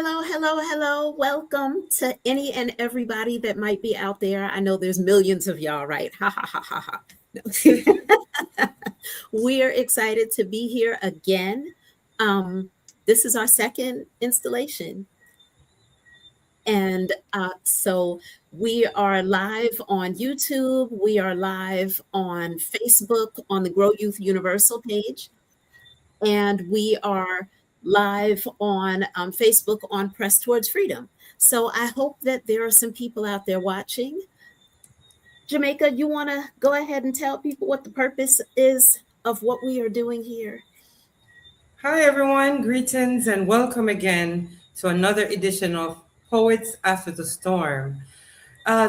Hello, hello, hello. Welcome to any and everybody that might be out there. I know there's millions of y'all, right? Ha ha ha ha ha. No. We're excited to be here again. Um, this is our second installation. And we are live on YouTube. We are live on Facebook on the Grow Youth Universal page. And we are live on Facebook on Press Towards Freedom. So I hope that there are some people out there watching. Jamaica, you want to go ahead and tell people what the purpose is of what we are doing here? Hi, everyone. Greetings and welcome again to another edition of Poets After the Storm.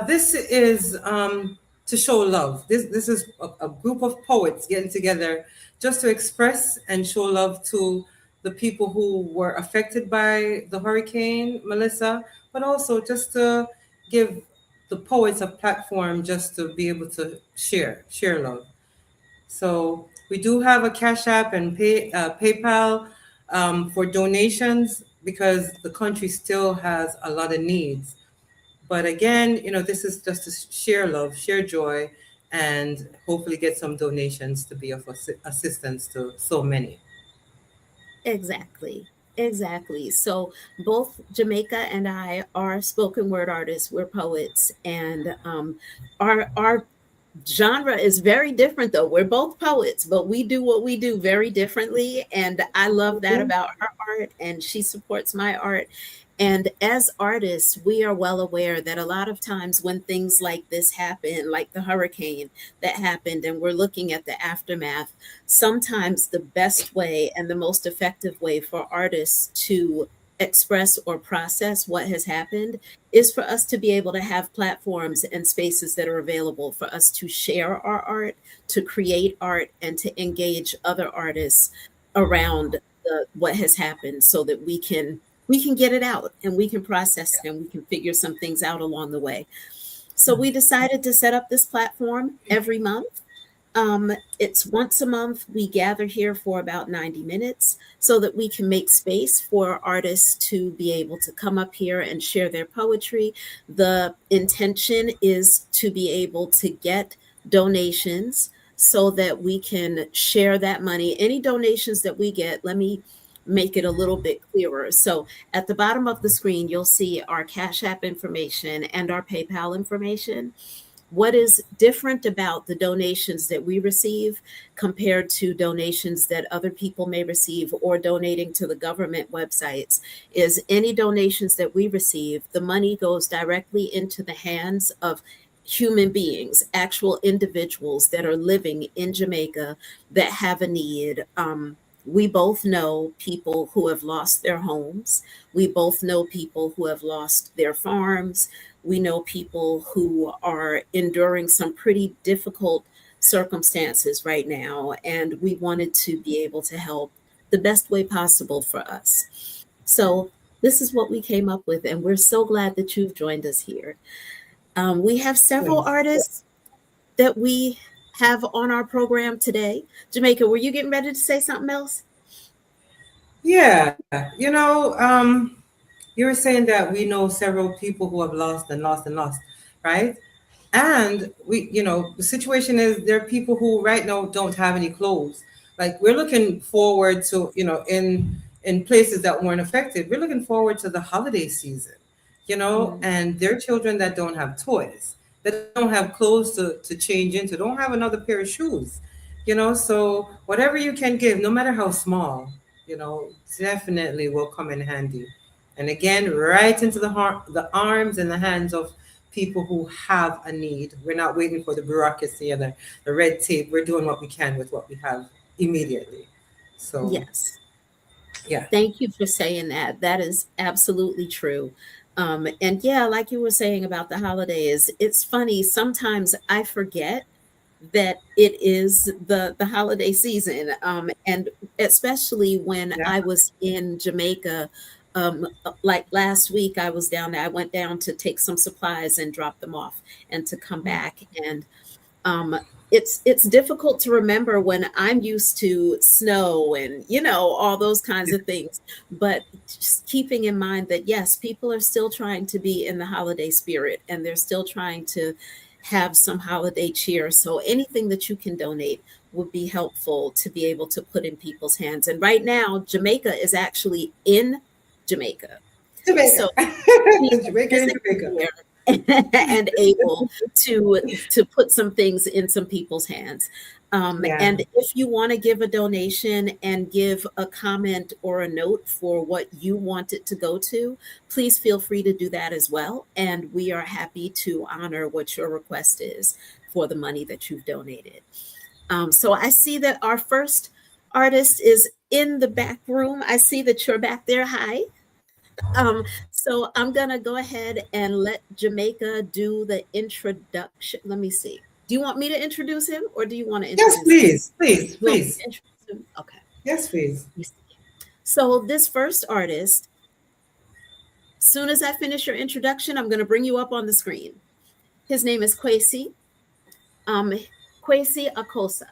This is to show love. This is a group of poets getting together just to express and show love to the people who were affected by the hurricane, Melissa, but also just to give the poets a platform just to be able to share love. So we do have a Cash App and PayPal for donations because the country still has a lot of needs. But again, this is just to share love, share joy, and hopefully get some donations to be of assistance to so many. Exactly. Exactly. So both Jamaica and I are spoken word artists. We're poets, and our genre is very different. Though we're both poets, but we do what we do very differently. And I love that Mhm. about her art, and she supports my art. And as artists, we are well aware that a lot of times when things like this happen, like the hurricane that happened, and we're looking at the aftermath, sometimes the best way and the most effective way for artists to express or process what has happened is for us to be able to have platforms and spaces that are available for us to share our art, to create art, and to engage other artists around what has happened so that we can get it out and we can process it and we can figure some things out along the way. So we decided to set up this platform every month. It's once a month. We gather here for about 90 minutes so that we can make space for artists to be able to come up here and share their poetry. The intention is to be able to get donations so that we can share that money. Any donations that we get, let me make it a little bit clearer. So at the bottom of the screen, you'll see our Cash App information and our PayPal information. What is different about the donations that we receive compared to donations that other people may receive or donating to the government websites is any donations that we receive, the money goes directly into the hands of human beings, actual individuals that are living in Jamaica that have a need. We both know people who have lost their homes. We both know people who have lost their farms. We know people who are enduring some pretty difficult circumstances right now, and we wanted to be able to help the best way possible for us. So, this is what we came up with, and we're so glad that you've joined us here. We have several Yes. artists that we have on our program today. Jamaica, were you getting ready to say something else? Yeah. You were saying that we know several people who have lost and lost and lost, right? And the situation is there are people who right now don't have any clothes. Like we're looking forward to, in places that weren't affected, we're looking forward to the holiday season, Mm. and there are children that don't have toys, that don't have clothes to change into, don't have another pair of shoes, so whatever you can give, no matter how small, definitely will come in handy. And again, right into the arms and the hands of people who have a need. We're not waiting for the bureaucracy and the red tape. We're doing what we can with what we have immediately. So, Yes. yeah. Thank you for saying that. That is absolutely true. And yeah, like you were saying about the holidays, it's funny. Sometimes I forget that it is the holiday season, and especially when Yeah. I was in Jamaica. Like last week, I was down there. I went down to take some supplies and drop them off, and to come back. And um, it's difficult to remember when I'm used to snow and all those kinds of things. But just keeping in mind that yes, people are still trying to be in the holiday spirit, and they're still trying to have some holiday cheer. So anything that you can donate would be helpful to be able to put in people's hands. And right now, Jamaica is actually in Jamaica. Jamaica. So she's Jamaica and physically Jamaica. there and able to put some things in some people's hands. Yeah. And if you want to give a donation and give a comment or a note for what you want it to go to, please feel free to do that as well. And we are happy to honor what your request is for the money that you've donated. So I see that our first artist is in the back room. I see that you're back there. Hi. So I'm gonna go ahead and let Jamaica do the introduction. Let me see. Do you want me to introduce him or do you want to Yes, introduce him? please. Please. You want me Please. to introduce him? Okay. Yes, please. Let me see. So this first artist, soon as I finish your introduction, I'm gonna bring you up on the screen. His name is Kwesi. Um, Kwesi Akosa.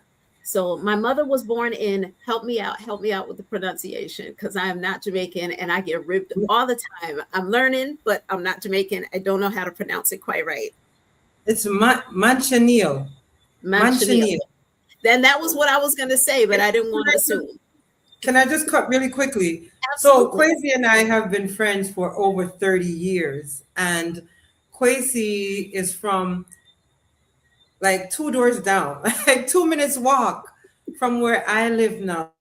So my mother was born in, help me out with the pronunciation because I am not Jamaican and I get ribbed all the time. I'm learning, but I'm not Jamaican. I don't know how to pronounce it quite right. It's Manchineel. Manchineel. Manchineel. Then that was what I was going to say, but I didn't want to assume. Can I just cut really quickly? So Absolutely. Kwesi and I have been friends for over 30 years. And Kwesi is from like two doors down, like 2 minutes walk from where I live now.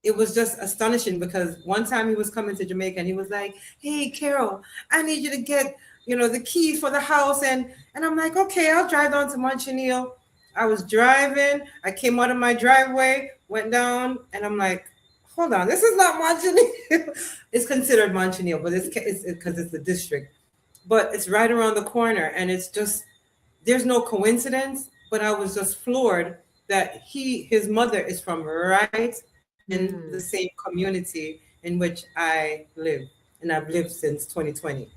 It was just astonishing because one time he was coming to Jamaica and he was like, "Hey, Carol, I need you to get, the keys for the house." And I'm like, "Okay, I'll drive down to Montreal." I was driving. I came out of my driveway, went down, and I'm like, "Hold on, this is not Montreal." It's considered Montreal, but it's because it's the district. But it's right around the corner, and it's just there's no coincidence, but I was just floored that his mother is from right in the Hmm, same community in which I live, and I've lived since 2020.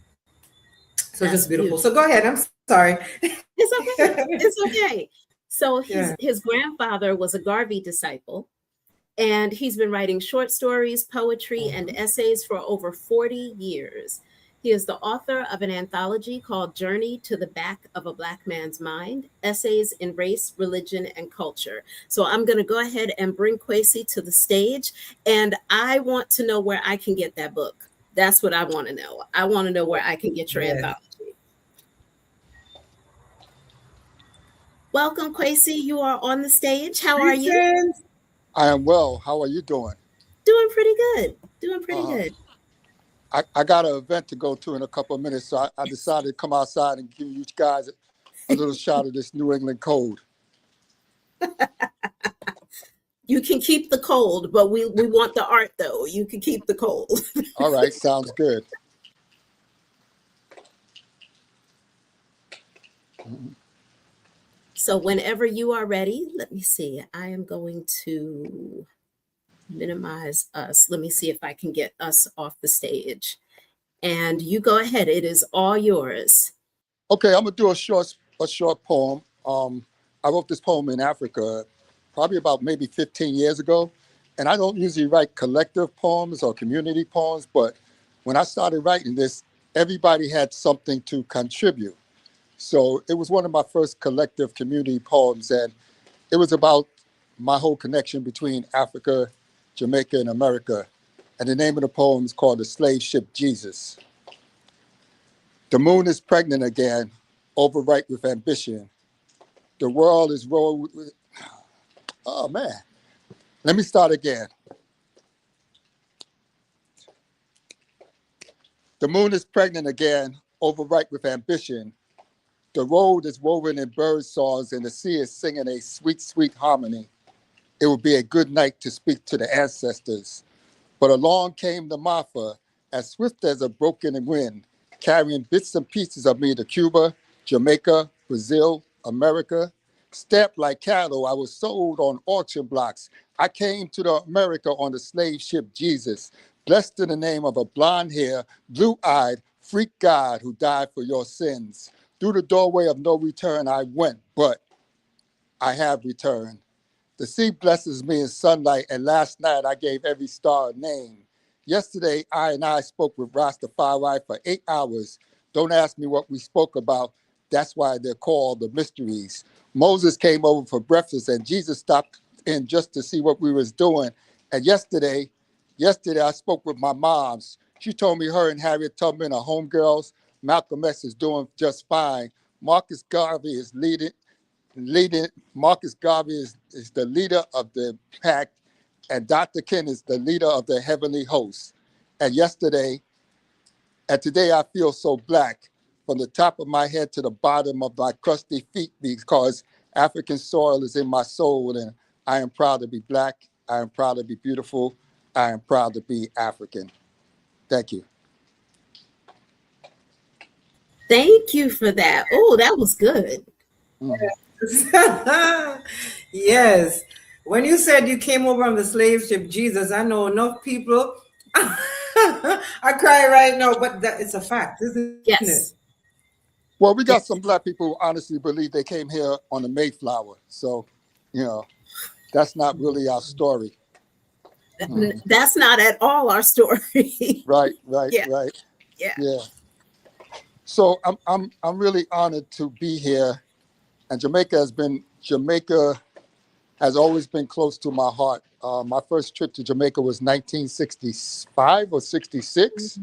So that's just beautiful. So beautiful. go ahead. I'm sorry. It's okay. It's okay. So Yeah. his grandfather was a Garvey disciple, and he's been writing short stories, poetry, and essays for over 40 years. He is the author of an anthology called Journey to the Back of a Black Man's Mind, Essays in Race, Religion, and Culture. So I'm going to go ahead and bring Kwesi to the stage, and I want to know where I can get that book. That's what I want to know. I want to know where I can get your Yes. anthology. Welcome, Kwesi. You are on the stage. How are you? Greetings. I am well. How are you doing? Doing pretty good. Doing pretty Uh, good. I got an event to go to in a couple of minutes, so I decided to come outside and give you guys a little shot of this New England cold. You can keep the cold, but we want the art though. You can keep the cold. All right, sounds good. So whenever you are ready, let me see. I am going to minimize us. Let me see if I can get us off the stage. And you go ahead. It is all yours. Okay, I'm gonna do a short poem. I wrote this poem in Africa, probably about maybe 15 years ago, and I don't usually write collective poems or community poems, but when I started writing this, everybody had something to contribute. So it was one of my first collective community poems, and it was about my whole connection between Africa, Jamaica, and America. And the name of the poem is called The Slave Ship Jesus. The moon is pregnant again, overripe with ambition. The world is rolled with, oh man. Let me start again. The moon is pregnant again, overripe with ambition. The road is woven in bird songs and the sea is singing a sweet, sweet harmony. It would be a good night to speak to the ancestors. But along came the Martha, as swift as a broken wind, carrying bits and pieces of me to Cuba, Jamaica, Brazil, America. Stamped like cattle, I was sold on auction blocks. I came to the America on the slave ship Jesus, blessed in the name of a blonde-haired, blue-eyed, freak God who died for your sins. Through the doorway of no return I went, but I have returned. The sea blesses me in sunlight, and last night I gave every star a name. Yesterday, I spoke with Rastafari for 8 hours. Don't ask me what we spoke about. That's why they're called the mysteries. Moses came over for breakfast, and Jesus stopped in just to see what we was doing. And yesterday I spoke with my moms. She told me her and Harriet Tubman are homegirls. Malcolm X is doing just fine. Marcus Garvey is leading. Marcus Garvey is the leader of the pack, and Dr. King is the leader of the heavenly host. And today I feel so black from the top of my head to the bottom of my crusty feet because African soil is in my soul, and I am proud to be black. I am proud to be beautiful. I am proud to be African. Thank you. Thank you for that. Oh, that was good. Mhm. Yes. When you said you came over on the slave ship, Jesus, I know enough people. I cry right now, but it's a fact, isn't it? Yes. Well, we got Yes. some black people who honestly believe they came here on the Mayflower. So, you know, that's not really our story. Mhm. That's not at all our story. Right, right, Yeah. right. Yeah. Yeah. So I'm really honored to be here. And Jamaica has always been close to my heart. My first trip to Jamaica was 1965 or 66.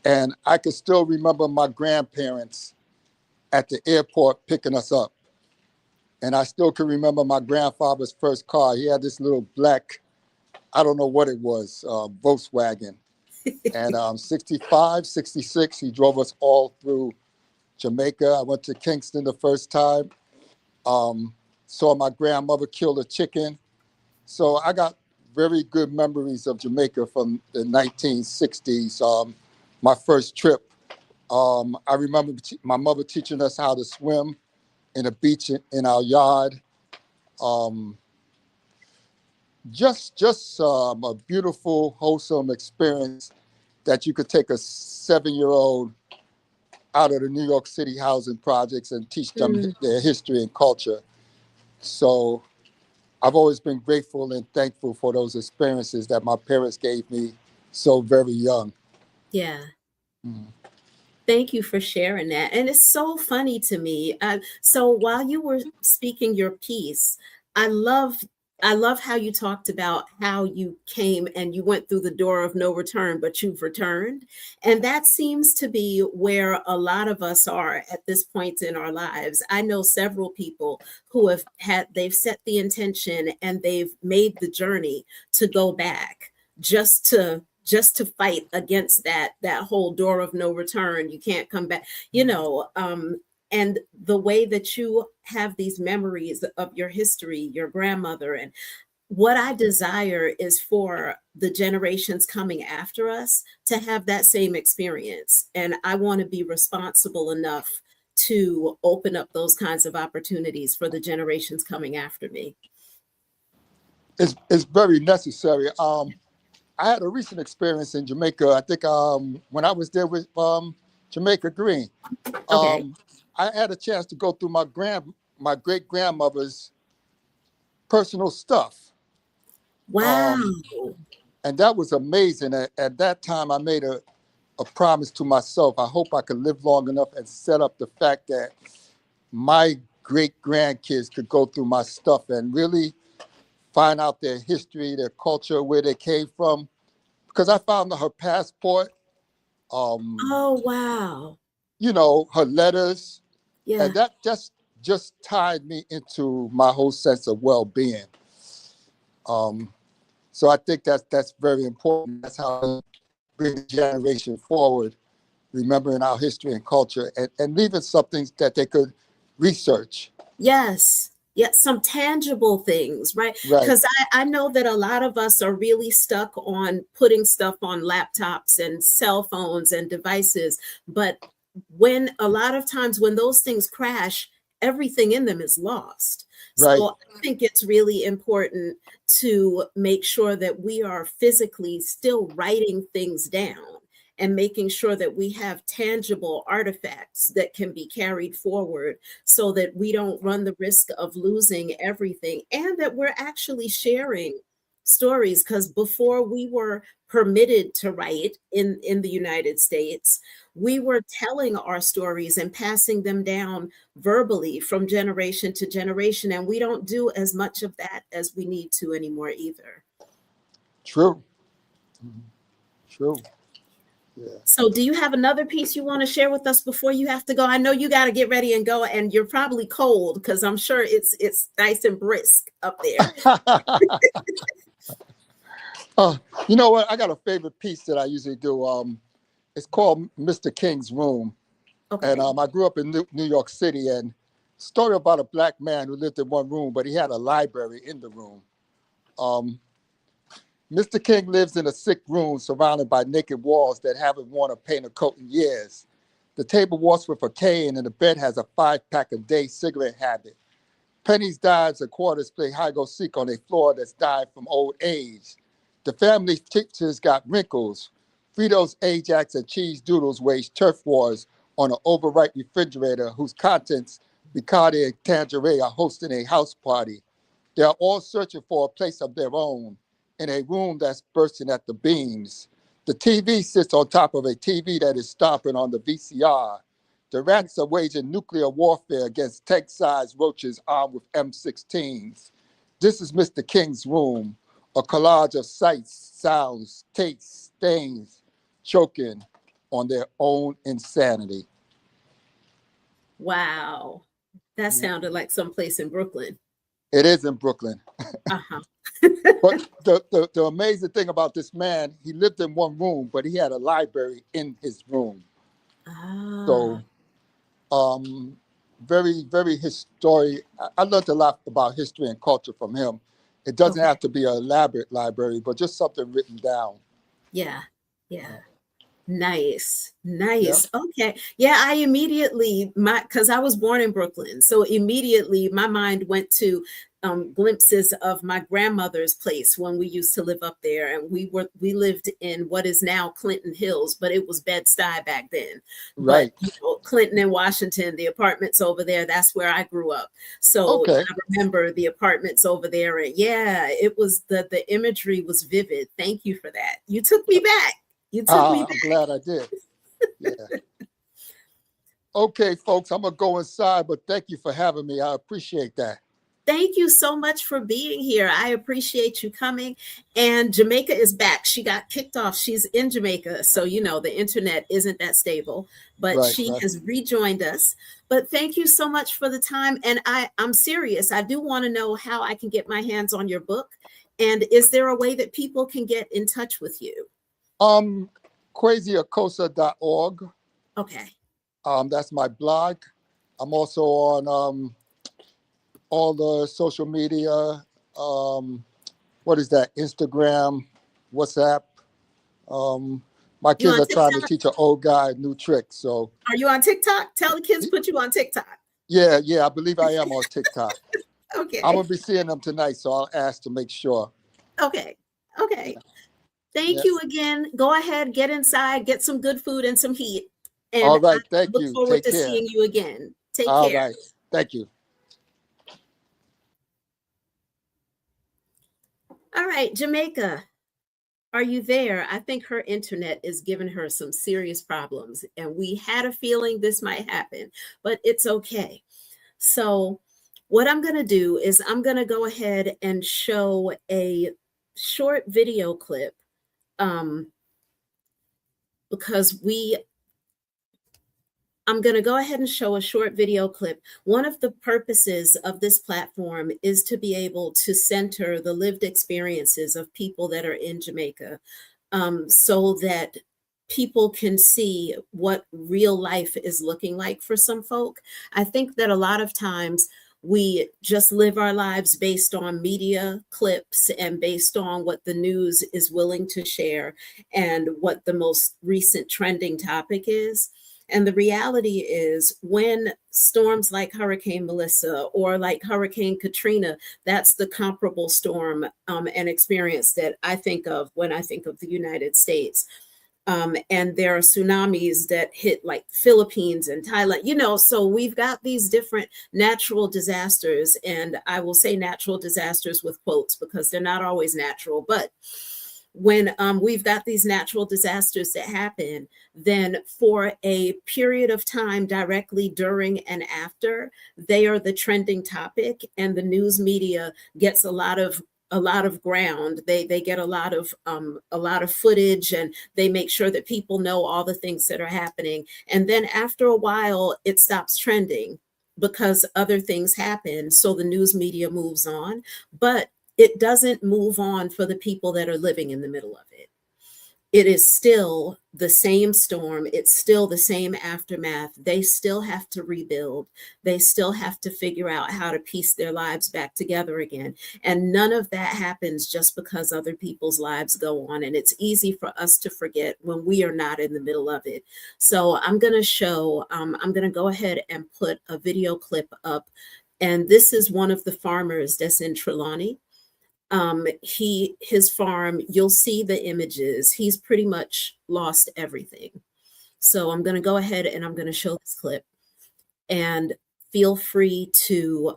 And I can still remember my grandparents at the airport picking us up. And I still can remember my grandfather's first car. He had this little black, I don't know what it was, Volkswagen. And 65, 66, he drove us all through Jamaica. I went to Kingston the first time. Saw my grandmother kill a chicken. So I got very good memories of Jamaica from the 1960s. My first trip. I remember my mother teaching us how to swim in a beach in our yard. Um, just a beautiful, wholesome experience that you could take a 7-year-old out of the New York City housing projects and teach them Mm. their history and culture. So I've always been grateful and thankful for those experiences that my parents gave me so very young. Yeah. Mhm. Thank you for sharing that. And it's so funny to me. So while you were speaking your piece, I love I love how you talked about how you came and you went through the door of no return, but you've returned. And that seems to be where a lot of us are at this point in our lives. I know several people who they've set the intention and they've made the journey to go back just to fight against that whole door of no return. You can't come back, and the way that you have these memories of your history, your grandmother, and what I desire is for the generations coming after us to have that same experience. And I want to be responsible enough to open up those kinds of opportunities for the generations coming after me. It's very necessary. I had a recent experience in Jamaica. I think when I was there with Jamaica Green, Okay. um, I had a chance to go through my great grandmother's personal stuff, Wow. um, and that was amazing. At that time, I made a promise to myself. I hope I could live long enough and set up the fact that my great grandkids could go through my stuff and really find out their history, their culture, where they came from. Because I found her passport, um, Oh, wow. her letters, and Yeah. that just tied me into my whole sense of well-being. Um, so I think that's very important. That's how we bring the generation forward, remembering our history and culture, and leaving something that they could research. Yes. Yeah, some tangible things, right? Right, Because I know that a lot of us are really stuck on putting stuff on laptops and cell phones and devices. But when a lot of times when those things crash, everything in them is lost. right, So I think it's really important to make sure that we are physically still writing things down and making sure that we have tangible artifacts that can be carried forward so that we don't run the risk of losing everything, and that we're actually sharing stories. Because before we were permitted to write in the United States, we were telling our stories and passing them down verbally from generation to generation, and we don't do as much of that as we need to anymore either. True. True. Yeah. So do you have another piece you want to share with us before you have to go? I know you got to get ready and go, and you're probably cold because I'm sure it's nice and brisk up there. You know what? I got a favorite piece that I usually do. It's called Mr. King's Room. Okay. And I grew up in New York City, and story about a black man who lived in one room, but he had a library in the room. Mr. King lives in a sick room surrounded by naked walls that haven't worn a paint or coat in years. The table walks with a cane, and the bed has a 5-pack a day cigarette habit. Pennies, dimes, and quarters play hide-go-seek on a floor that's dying from old age. The family pictures got wrinkles. Fritos, Ajax, and cheese doodles wage turf wars on an overripe refrigerator whose contents, Bacardi and Tangeray, are hosting a house party. They are all searching for a place of their own in a room that's bursting at the beams. The TV sits on top of a TV that is stomping on the VCR. The rats are waging nuclear warfare against tank-sized roaches armed with M16s. This is Mr. King's room, a collage of sights, sounds, tastes, stains, choking on their own insanity. Wow. That sounded like someplace in Brooklyn. It is in Brooklyn. Uh-huh. But the amazing thing about this man, he lived in one room, but he had a library in his room. So very, very historic. I learned a lot about history and culture from him. It doesn't have to be an elaborate library, but just something written down. Yeah. Nice. Yeah. Okay. Yeah, I immediately, because I was born in Brooklyn, so immediately my mind went to glimpses of my grandmother's place when we used to live up there, and we lived in what is now Clinton Hills, but it was Bed-Stuy back then. Right. But Clinton and Washington, the apartments over there, that's where I grew up. So I remember the apartments over there, and yeah, it was the imagery was vivid. Thank you for that. You took me back. I'm glad I did. Yeah. Okay, folks, I'm going to go inside, but thank you for having me. I appreciate that. Thank you so much for being here. I appreciate you coming. And Jamaica is back. She got kicked off. She's in Jamaica. So, the internet isn't that stable, but she has rejoined us. But thank you so much for the time. And I'm serious. I do want to know how I can get my hands on your book. And is there a way that people can get in touch with you? CrazyAcosta.org. Okay. That's my blog. I'm also on all the social media. What is that? Instagram, WhatsApp. My kids are trying to teach an old guy a new trick. So are you on TikTok? Tell the kids put you on TikTok. Yeah, I believe I am on TikTok. Okay. I'm gonna be seeing them tonight, so I'll ask to make sure. Okay. Thank you again. Go ahead, get inside, get some good food and some heat. And all right, thank you. I look forward to seeing you again. Take care. All right, thank you. All right, Jamaica, are you there? I think her internet is giving her some serious problems, and we had a feeling this might happen, but it's okay. So what I'm going to do is I'm going to go ahead and show a short video clip because I'm going to go ahead and show a short video clip. One of the purposes of this platform is to be able to center the lived experiences of people that are in Jamaica, so that people can see what real life is looking like for some folk. I think that a lot of times we just live our lives based on media clips and based on what the news is willing to share and what the most recent trending topic is. And the reality is when storms like Hurricane Melissa or like Hurricane Katrina, that's the comparable storm and experience that I think of when I think of the United States. And there are tsunamis that hit like Philippines and Thailand, so we've got these different natural disasters, and I will say natural disasters with quotes because they're not always natural, but when we've got these natural disasters that happen, then for a period of time directly during and after, they are the trending topic, and the news media gets a lot of ground. They get a lot of footage, and they make sure that people know all the things that are happening. And then after a while, it stops trending because other things happen. So the news media moves on, but it doesn't move on for the people that are living in the middle of it. It is still the same storm. It's still the same aftermath. They still have to rebuild. They still have to figure out how to piece their lives back together again. And none of that happens just because other people's lives go on. And it's easy for us to forget when we are not in the middle of it. So I'm going to go ahead and put a video clip up. And this is one of the farmers that's in Trelawney. His farm, you'll see the images. He's pretty much lost everything. So I'm going to go ahead and I'm going to show this clip, and feel free to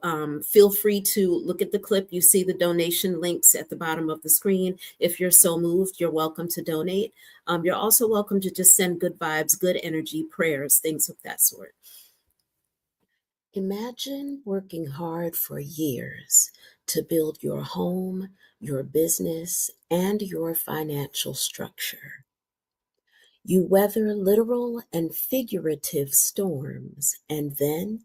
look at the clip. You see the donation links at the bottom of the screen. If you're so moved, you're welcome to donate. You're also welcome to just send good vibes, good energy, prayers, things of that sort. Imagine working hard for years to build your home, your business, and your financial structure. You weather literal and figurative storms, and then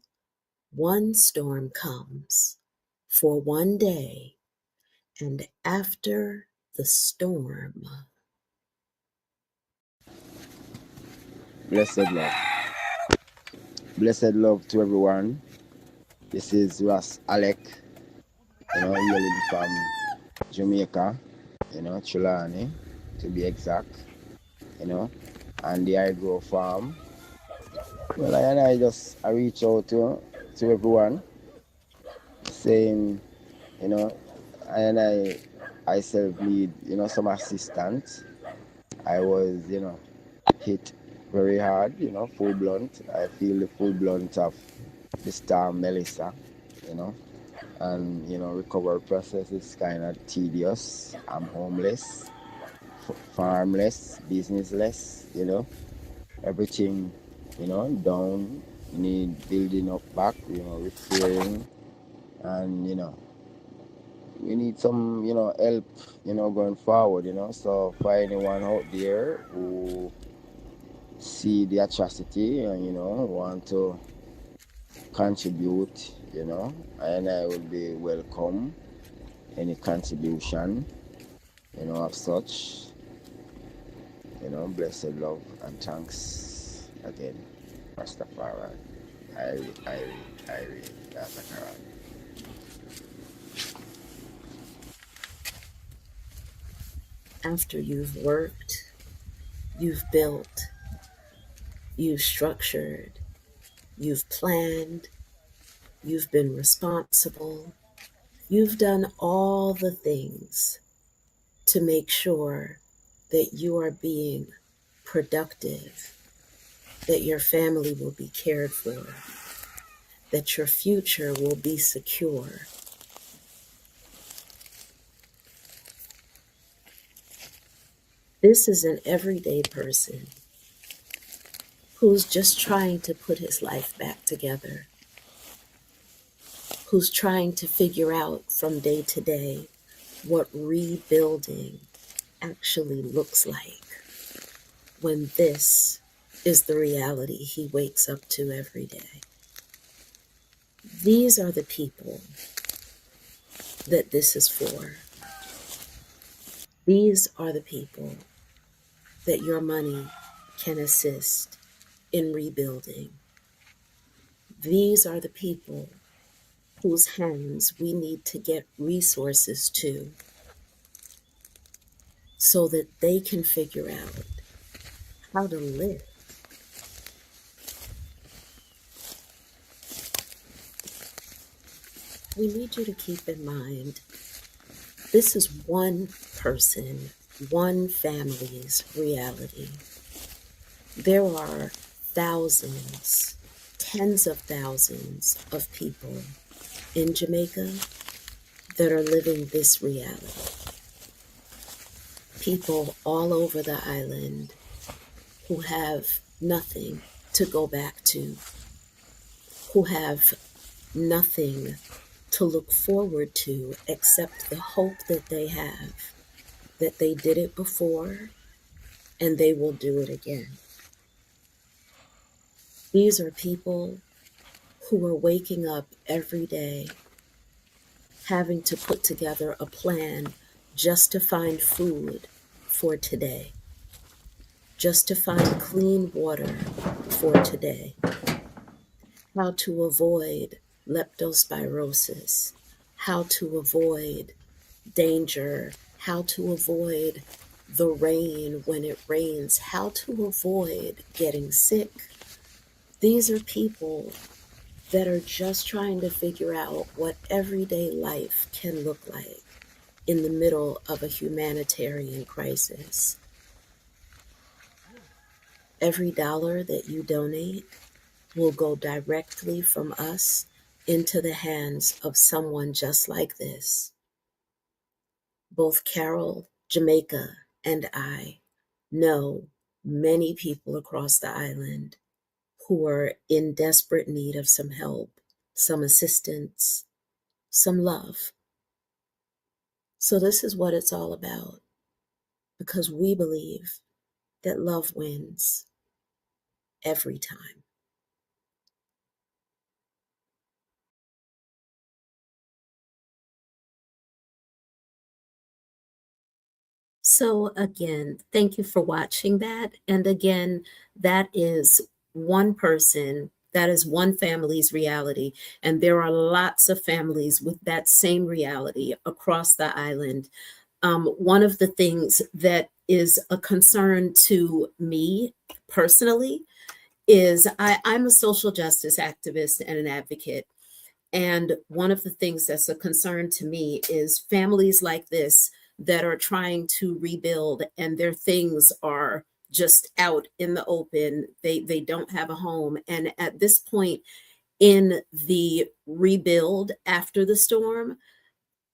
one storm comes for one day, and after the storm. Blessed love. Blessed love to everyone. This is Ras Alec, hailing from Jamaica, Trelawney, to be exact, and the Hydro Farm. Well, I reach out to everyone saying, I self need, some assistance. I was, hit very hard, full blunt. I feel the full blunt of the storm Melissa, and recovery process is kind of tedious. I'm homeless, farmless, businessless, everything, down, need building up back, repairing, and we need some, help, going forward, so for anyone out there who see the atrocity and want to contribute, and I will be welcome any contribution, of such, blessed love and thanks again, Rastafari, Irie, Rastafari. After you've worked, you've built, you've structured, you've planned, you've been responsible, you've done all the things to make sure that you are being productive, that your family will be cared for, that your future will be secure. This is an everyday person who's just trying to put his life back together, who's trying to figure out from day to day what rebuilding actually looks like when this is the reality he wakes up to every day. These are the people that this is for. These are the people that your money can assist in rebuilding. These are the people whose hands we need to get resources to so that they can figure out how to live. We need you to keep in mind, this is one person one family's reality. There are thousands, tens of thousands of people in Jamaica that are living this reality. People all over the island who have nothing to go back to, who have nothing to look forward to except the hope that they have that they did it before and they will do it again. These are people who are waking up every day having to put together a plan just to find food for today, just to find clean water for today, how to avoid leptospirosis, how to avoid danger, how to avoid the rain when it rains, how to avoid getting sick. These are people that are just trying to figure out what everyday life can look like in the middle of a humanitarian crisis. Every dollar that you donate will go directly from us into the hands of someone just like this. Both Carol, Jamaica, and I know many people across the island who are in desperate need of some help, some assistance, some love. So, this is what it's all about because we believe that love wins every time. So, again, thank you for watching that. And again, that is one person, that is one family's reality. And there are lots of families with that same reality across the island. One of the things that is a concern to me personally is I'm a social justice activist and an advocate. And one of the things that's a concern to me is families like this that are trying to rebuild and their things are just out in the open. They don't have a home. And at this point in the rebuild after the storm,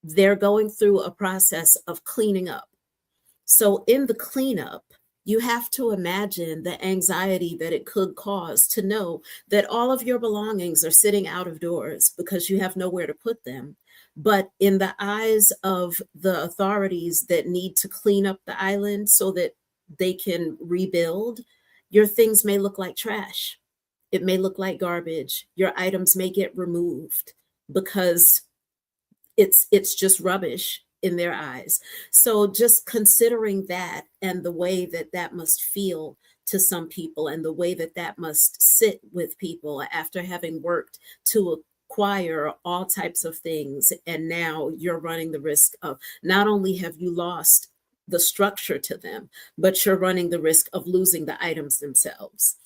they're going through a process of cleaning up. So, in the cleanup, you have to imagine the anxiety that it could cause to know that all of your belongings are sitting out of doors because you have nowhere to put them. But in the eyes of the authorities that need to clean up the island so that they can rebuild, your things may look like trash. It may look like garbage. Your items may get removed because it's just rubbish in their eyes. So just considering that and the way that that must feel to some people and the way that that must sit with people after having worked to acquire all types of things, and now you're running the risk of not only have you lost the structure to them, but you're running the risk of losing the items themselves.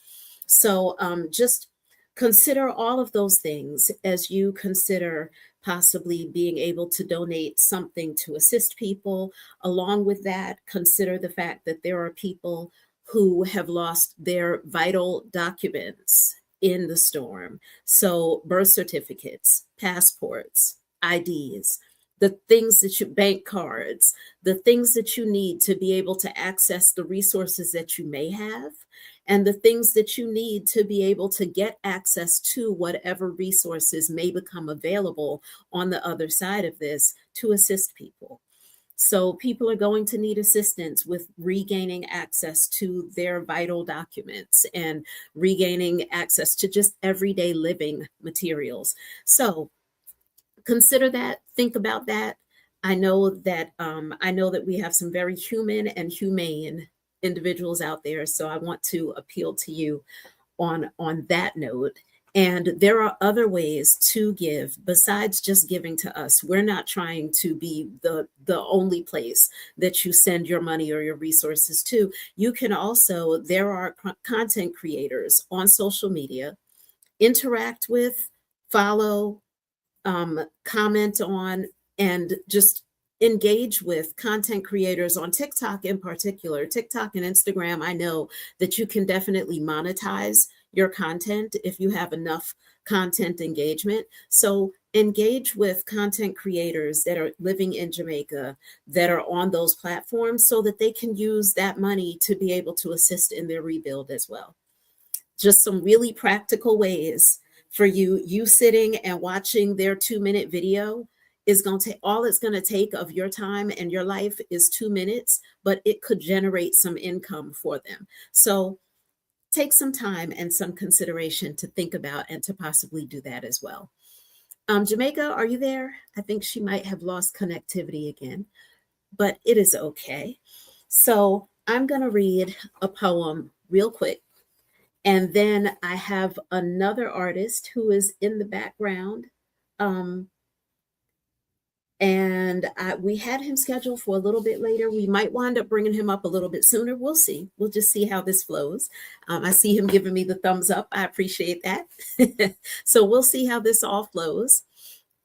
So just consider all of those things as you consider possibly being able to donate something to assist people. Along with that, consider the fact that there are people who have lost their vital documents in the storm. So, birth certificates, passports, IDs, the things that you, bank cards, the things that you need to be able to access the resources that you may have, and the things that you need to be able to get access to whatever resources may become available on the other side of this to assist people. So, people are going to need assistance with regaining access to their vital documents and regaining access to just everyday living materials. So, consider that, think about that. I know that we have some very human and humane individuals out there, so I want to appeal to you on that note. And there are other ways to give besides just giving to us. We're not trying to be the only place that you send your money or your resources to. You can also, there are content creators on social media, interact with, follow, comment on, and just engage with content creators on TikTok in particular. TikTok and Instagram, I know that you can definitely monetize your content if you have enough content engagement. So engage with content creators that are living in Jamaica that are on those platforms so that they can use that money to be able to assist in their rebuild as well. Just some really practical ways for you sitting and watching their 2-minute video is going to take all it's going to take of your time and your life is 2 minutes, but it could generate some income for them. So take some time and some consideration to think about and to possibly do that as well. Jamaica, are you there? I think she might have lost connectivity again, but it is okay. So I'm going to read a poem real quick. And then I have another artist who is in the background. We had him scheduled for a little bit later. We might wind up bringing him up a little bit sooner. We'll see. We'll just see how this flows. I see him giving me the thumbs up. I appreciate that. So we'll see how this all flows.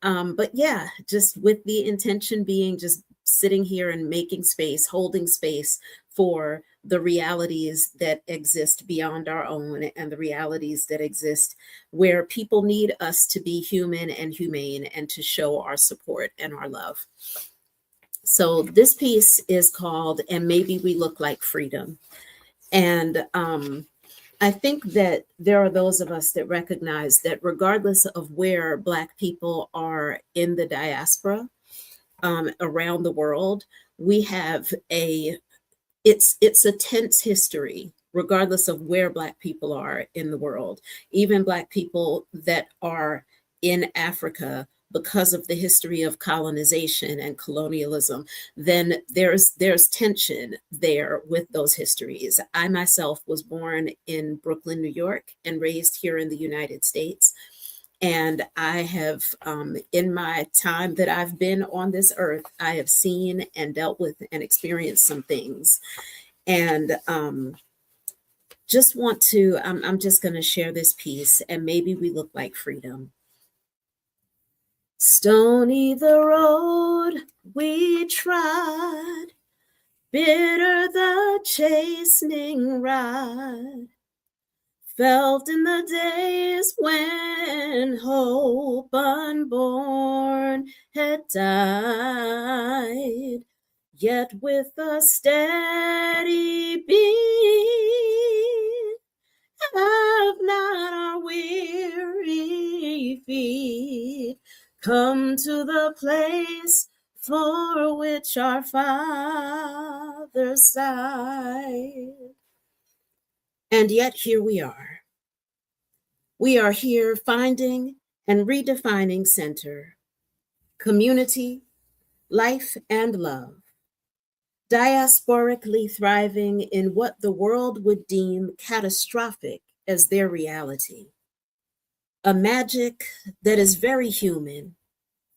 But yeah, just with the intention being just sitting here and making space, holding space for the realities that exist beyond our own and the realities that exist where people need us to be human and humane and to show our support and our love. So this piece is called "And Maybe We Look Like Freedom." And I think that there are those of us that recognize that regardless of where Black people are in the diaspora around the world, we have it's a tense history, regardless of where Black people are in the world. Even Black people that are in Africa, because of the history of colonization and colonialism, then there's tension there with those histories. I myself was born in Brooklyn, New York, and raised here in the United States. And I have, in my time that I've been on this earth, I have seen and dealt with and experienced some things. And I'm just going to share this piece, and maybe we look like freedom. Stony the road we trod, bitter the chastening rod, felt in the days when hope unborn had died, yet with a steady beat have not our weary feet come to the place for which our fathers sighed. And yet here we are. We are here finding and redefining center, community, life, and love, diasporically thriving in what the world would deem catastrophic as their reality. A magic that is very human,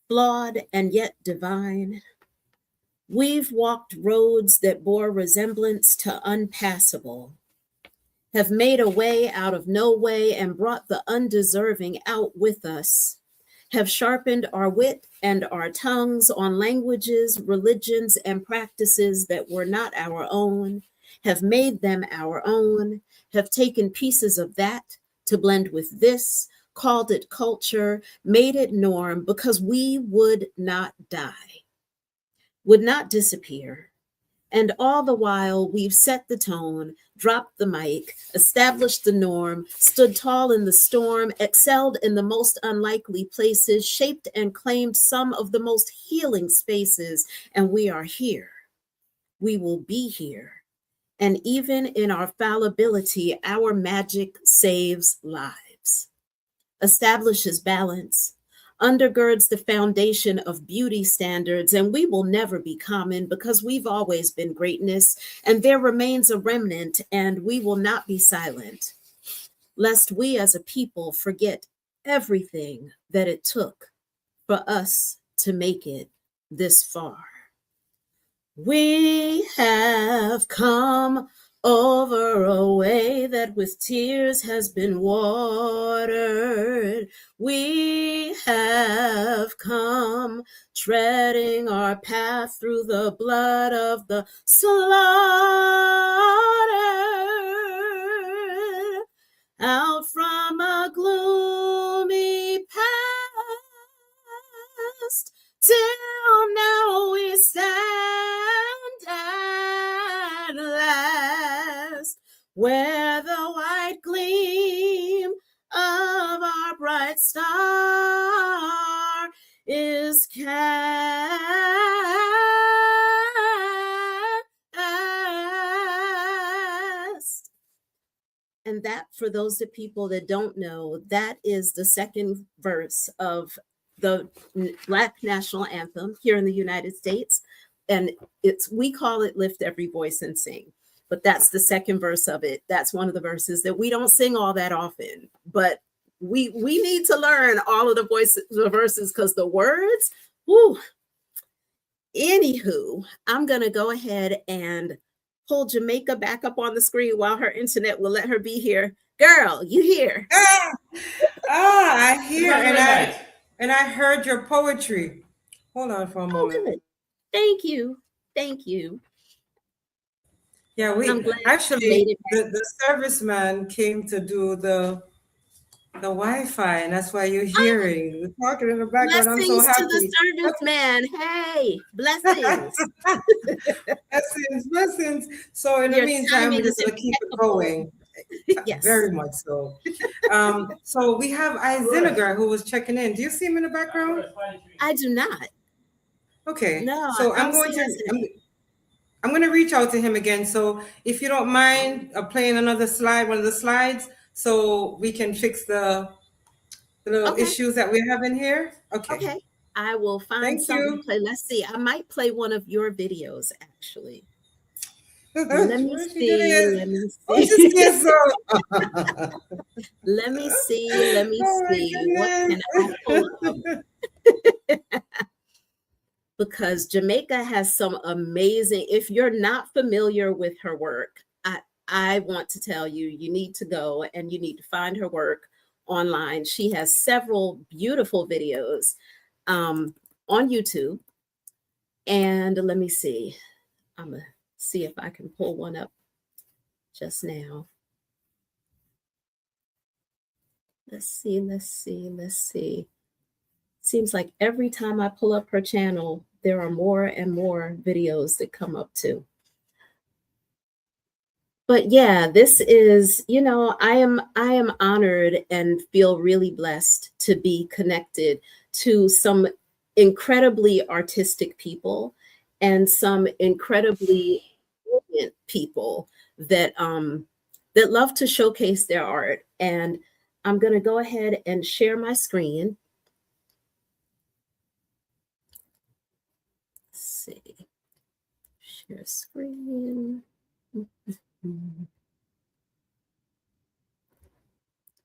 flawed and yet divine. We've walked roads that bore resemblance to unpassable, have made a way out of no way and brought the undeserving out with us, have sharpened our wit and our tongues on languages, religions, and practices that were not our own, have made them our own, have taken pieces of that to blend with this, called it culture, made it norm, because we would not die, would not disappear. And all the while, we've set the tone, dropped the mic, established the norm, stood tall in the storm, excelled in the most unlikely places, shaped and claimed some of the most healing spaces, and we are here. We will be here. And even in our fallibility, our magic saves lives, establishes balance, undergirds the foundation of beauty standards, and we will never be common because we've always been greatness, and there remains a remnant, and we will not be silent, lest we as a people forget everything that it took for us to make it this far. We have come over a way that with tears has been watered. We have come, treading our path through the blood of the slaughtered, out from a gloomy past, till now we stand at last, where the white gleam of our bright star is cast. And that, for those of people that don't know, that is the second verse of the Black national anthem here in the United States. And we call it Lift Every Voice and Sing. But that's the second verse of it. That's one of the verses that we don't sing all that often. But we need to learn all of the verses, because the words, whoo. Anywho, I'm going to go ahead and pull Jamaica back up on the screen while her internet will let her be here. Girl, you here? I hear, and I heard your poetry. Hold on for a moment. Good. Thank you. Yeah, actually the serviceman came to do the Wi-Fi, and that's why you're hearing the talking in the background. I'm so happy. Blessings to the serviceman. Hey, blessings. blessings. So in the meantime, we're just gonna keep it going. Yes, very much so. So we have Izinagar who was checking in. Do you see him in the background? I do not. Okay. No. So I'm going to reach out to him again. So if you don't mind playing one of the slides, so we can fix the little issues that we have in here. Okay. I will find something to play. Let's see. I might play one of your videos, actually. Let me see. Let me see. What can I pull up? Because Jamaica has some amazing, if you're not familiar with her work, I want to tell you, you need to go and you need to find her work online. She has several beautiful videos on YouTube. And let me see. I'm going to see if I can pull one up just now. Let's see. Seems like every time I pull up her channel, there are more and more videos that come up too. But yeah, this is, I am honored and feel really blessed to be connected to some incredibly artistic people and some incredibly brilliant people that love to showcase their art. And I'm going to go ahead and share my screen. Let's see. Share screen.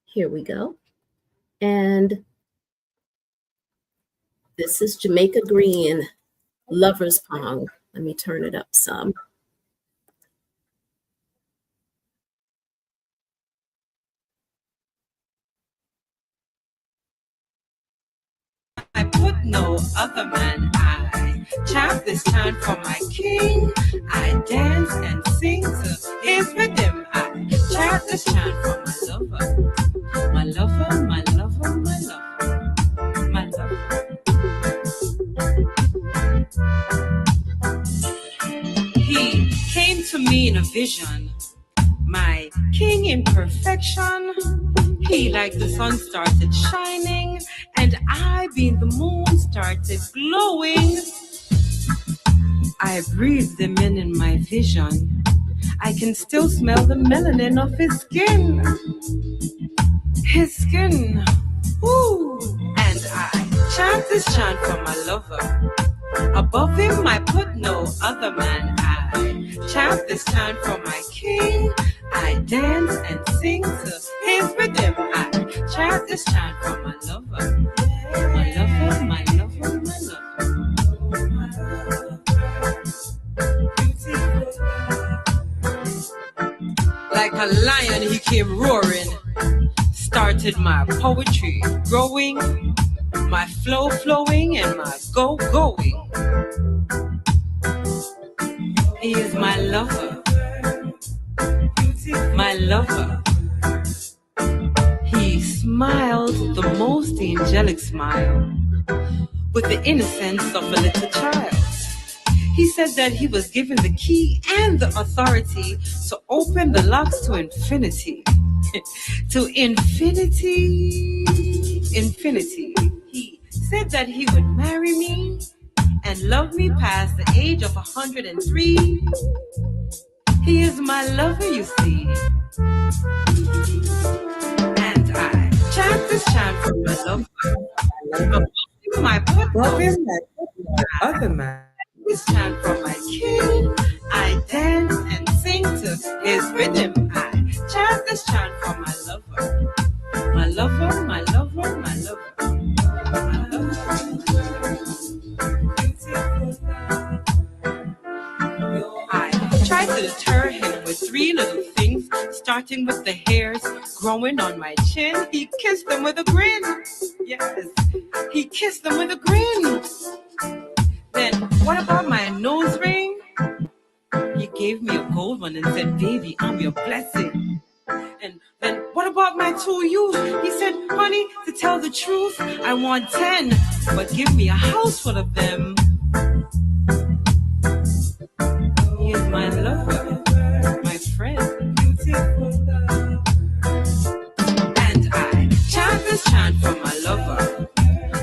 Here we go. And this is Jamaica Green, Lover's Pong. Let me turn it up some. I put no other man I chant this chant for my king. I dance and sing to his rhythm. I chant this chant for my lover. My lover, my lover, my lover. My lover. He came to me in a vision. My king in perfection. He, like the sun, started shining, and I, being the moon, started glowing. I breathed him in my vision. I can still smell the melanin of his skin. His skin. Ooh. And I chant this chant for my lover. Above him I put no other man. I chant this chant for my king. I dance and sing to his rhythm. I chant this chant for my lover. My lover, my lover, my lover. My lover. Like a lion, he came roaring. Started my poetry growing, my flow flowing, and my go going. He is my lover, my lover. He smiled the most angelic smile, with the innocence of a little child. He said that he was given the key and the authority to open the locks to infinity. To infinity, infinity. He said that he would marry me and love me past the age of 103. He is my lover, you see. And I chant this chant for my lover. Above my Love footnotes, him like no other man. this chant for my king. I dance and sing to his rhythm. I chant this chant for my lover. My lover, my lover, my lover. My lover. I tried to deter him with three little things, starting with the hairs growing on my chin. He kissed them with a grin. Yes, he kissed them with a grin. Then what about my nose ring? He gave me a gold one and said, baby, I'm your blessing. And then what about my two youth? He said, honey, to tell the truth, I want 10, but give me a house full of them. He is my lover, my friend. And I chant this chant for my lover.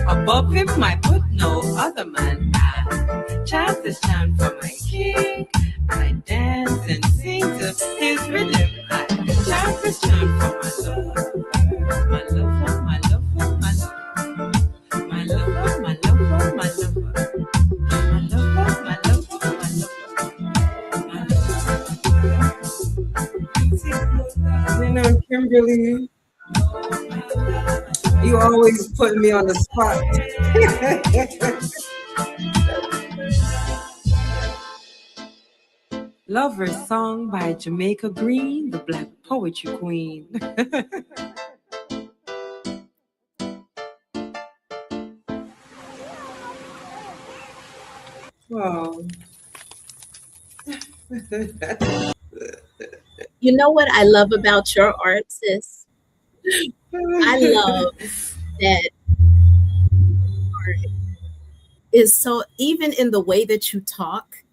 Above him I put no other man. I chant this chant for my king. I dance and sing to his rhythm. I chant this chant for my lover. My lover, my lover, my lover. My lover, my lover, my lover. My lover, my lover, my lover. You know, Kimberly, you always put me on the spot. Lover's Song by Jamaica Green, the Black Poetry Queen. Wow. You know what I love about your art, sis? I love that art is so, even in the way that you talk,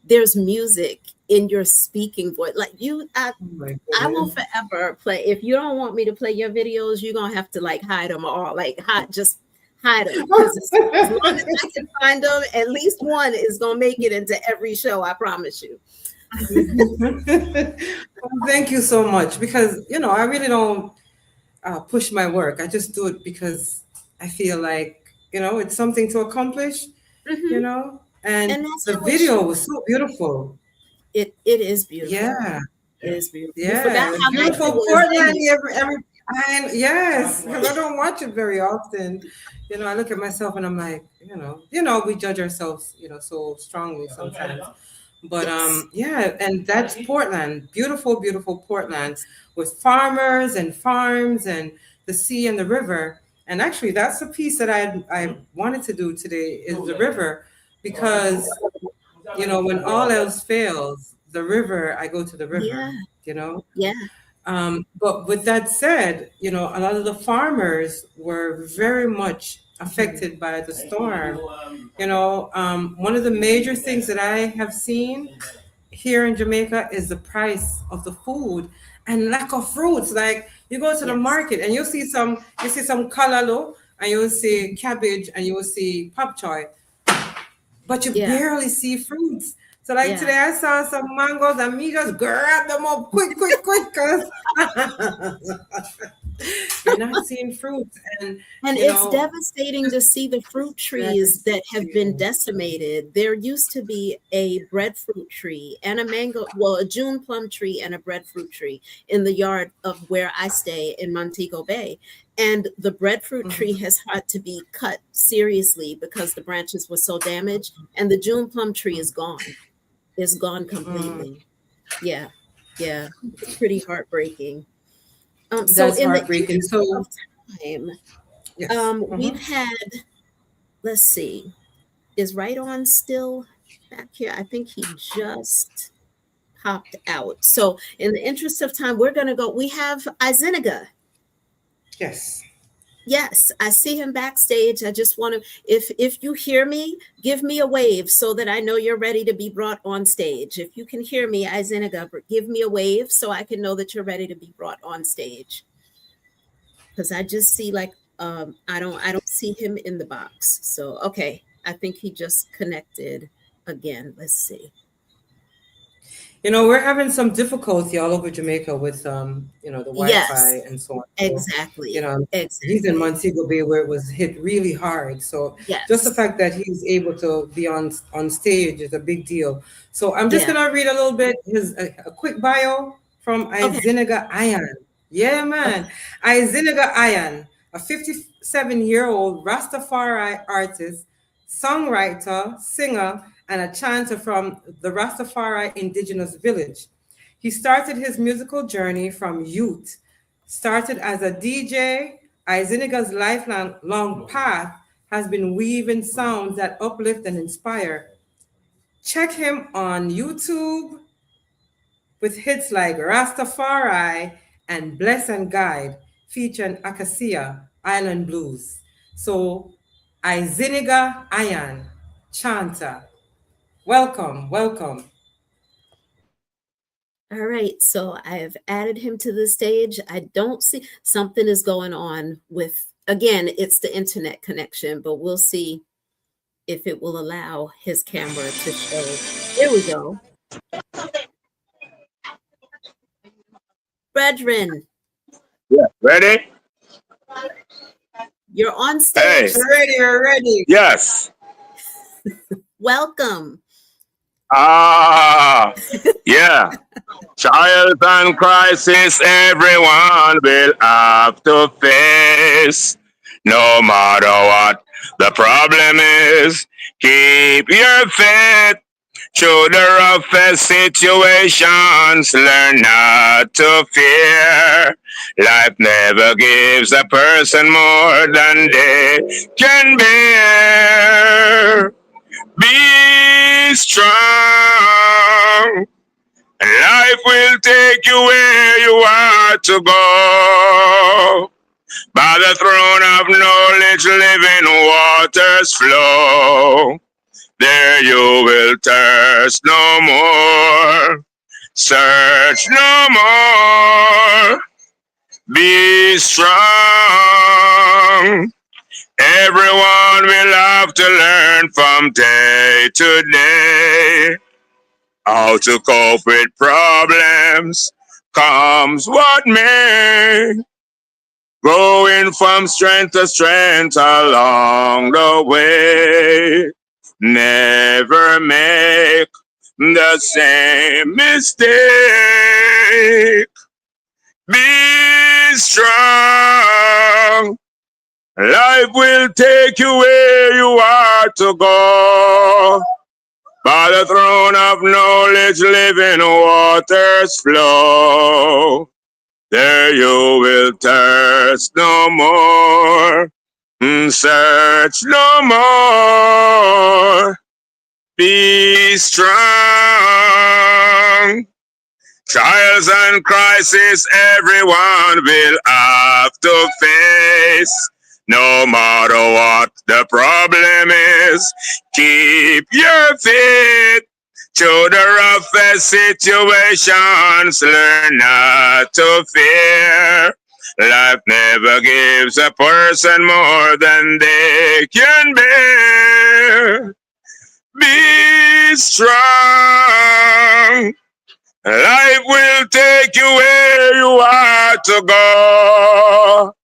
there's music in your speaking voice. Like you, Oh my I will goodness. forever play. If you don't want me to play your videos, you're gonna have to like hide them all, like just hide them. Because as long as I can find them, at least one is gonna make it into every show. I promise you. Well, thank you so much because, you know, I really don't push my work. I just do it because I feel like, you know, it's something to accomplish, you Hmm. know, and And that's the how it should. video was so beautiful. It is beautiful. Yeah. It is beautiful. You Yeah, forgot it was how nice it beautiful was, didn't Portland. you? Yes, because I don't watch it very often. You know, I look at myself and I'm like, we judge ourselves, so strongly sometimes. But Yes. yeah, and that's Portland, beautiful, beautiful Portland, with farmers and farms and the sea and the river. And actually, that's the piece that I wanted to do today is the river, because when all else fails, the river, I go to the river. Yeah. You know, Yeah. but with that said, a lot of the farmers were very much affected by the storm. One of the major things that I have seen here in Jamaica is the price of the food and lack of fruits. Like you go to the Yes. market and you see some kalalo and you will see cabbage and you will see pop choy, but you Yeah. barely see fruits. So like Yeah. today I saw some mangoes and me just grab them up quick, quick, quick, cause you're not seeing fruits. And And you it's know, devastating to see the fruit trees that have been devastating. decimated. There used to be a breadfruit tree and a mango, well, a June plum tree and a breadfruit tree in the yard of where I stay in Montego Bay. And the breadfruit tree Mhm. has had to be cut seriously because the branches were so damaged. And the June plum tree is gone. It's gone Mm. completely. Yeah. Yeah, it's pretty heartbreaking. So That's in the heartbreaking. interest of So, time, yes. we've had, let's see, is Right On still back here? I think he just popped out. So in the interest of time, we're gonna go. We have Izeniga. Yes. Yes, I see him backstage. I just want to, if you hear me, give me a wave so that I know you're ready to be brought on stage. If you can hear me, Izeniga, give me a wave so I can know that you're ready to be brought on stage. Because I just see like I don't see him in the box. So okay, I think he just connected again. Let's see. We're having some difficulty all over Jamaica with the Wi-Fi Yes, and so on. So, exactly. he's in Exactly. Montego Bay where it was hit really hard. So just the Yes. fact that he's able to be on stage is a big deal. So I'm just Yeah. gonna read a little bit his a quick bio from Okay. Izeniga Ayan. Yeah, man. Okay. Izeniga Ayan, a 57-year-old Rastafari artist, songwriter, singer, and a chanter from the Rastafari indigenous village. He started his musical journey from youth. Started as a DJ, Izeniga's lifelong long path has been weaving sounds that uplift and inspire. Check him on YouTube with hits like Rastafari and Bless and Guide, featuring Acacia Island Blues. So, Izeniga Ayan, chanter. Welcome, welcome. All right, so I have added him to the stage. I don't see something is going on with, again, it's the internet connection, but we'll see if it will allow his camera to show. There we go. Brethren, Yeah. Ready? you're on Hey. stage. We're ready, we're ready. Yes. Welcome. Ah. Yeah. Trials and crisis everyone will have to face. No matter what the problem is, keep your faith. Through the roughest situations, learn not to fear. Life never gives a person more than they can bear. Be strong. Life will take you where you are to go. By the throne of knowledge, living waters flow. There you will thirst no more. Search no more. Be strong. Everyone will have to learn from day to day how to cope with problems. Comes what may. Growing from strength to strength along the way. Never make the same mistake. Be strong. Life will take you where you are to go. By the throne of knowledge, living waters flow. There you will thirst no more. Search no more. Be strong. Trials and crises everyone will have to face. No matter what the problem is, keep your faith. Through the roughest situations, learn not to fear. Life never gives a person more than they can bear. Be strong. Life will take you where you are to go.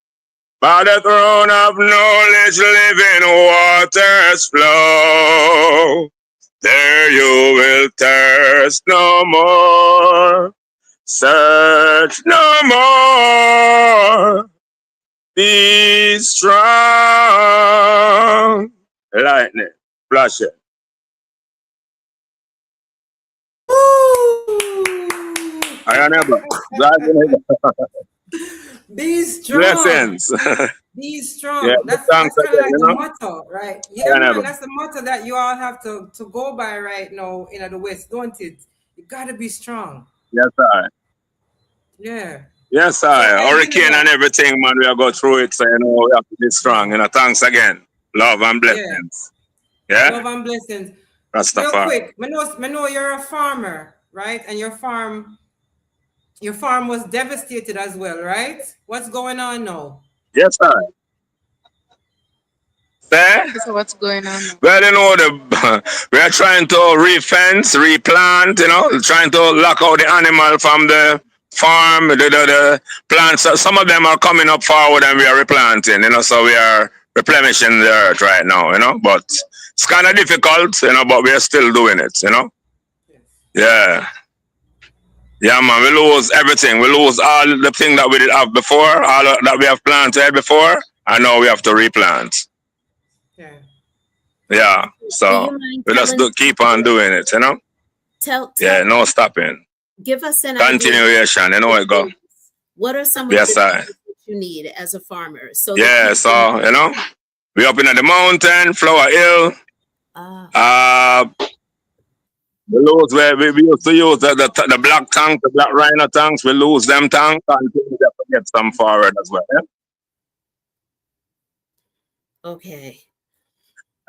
By the throne of knowledge, living waters flow. There you will thirst no more. Search no more. Be strong. Lightning, flash it. Woo! I Iron ever. Driving Be strong. blessings. Be Yeah, strong. the That's thanks kind of again, like you the know? motto, right? Yeah, Iron man. ever. That's the motto that you all have to go by right now in the West, don't it? You gotta be strong. Yes, I. Yeah. Yes, So I. I Hurricane and deliver. everything, man. We are go through it, so you know we have to be strong. You know, thanks again. Love and Yeah. blessings. Yeah, Love and blessings. Real Rastafari. quick, I know you're a farmer, right? And your farm was devastated as well, right? What's going on now? Yes, I. Say? So what's going on now? Well, you know, we are trying to re-fence, replant, you know, trying to lock out the animal from the farm, the plants. Some of them are coming up forward and we are replanting, you know, so we are replenishing the earth right now, you know, but it's kind of difficult, you know, but we are still doing it, you know. Yes. Yeah. Yeah, man, we lose everything. We lose all the thing that we did have before, all that we have planted before, and now we have to replant. Yeah. Yeah, Do so you mind we just telling keep on doing it, you know? tell Yeah, tell no stopping. give us an idea of Continuation, you know it go. what are some of the Yes, I. things that you need as a farmer so that Yeah, people so, you know, we up in the mountain, Flower Hill. ah We lose where we used to use the black tank, the black rhino tanks. We lose them tanks and we have to get some forward as well. okay.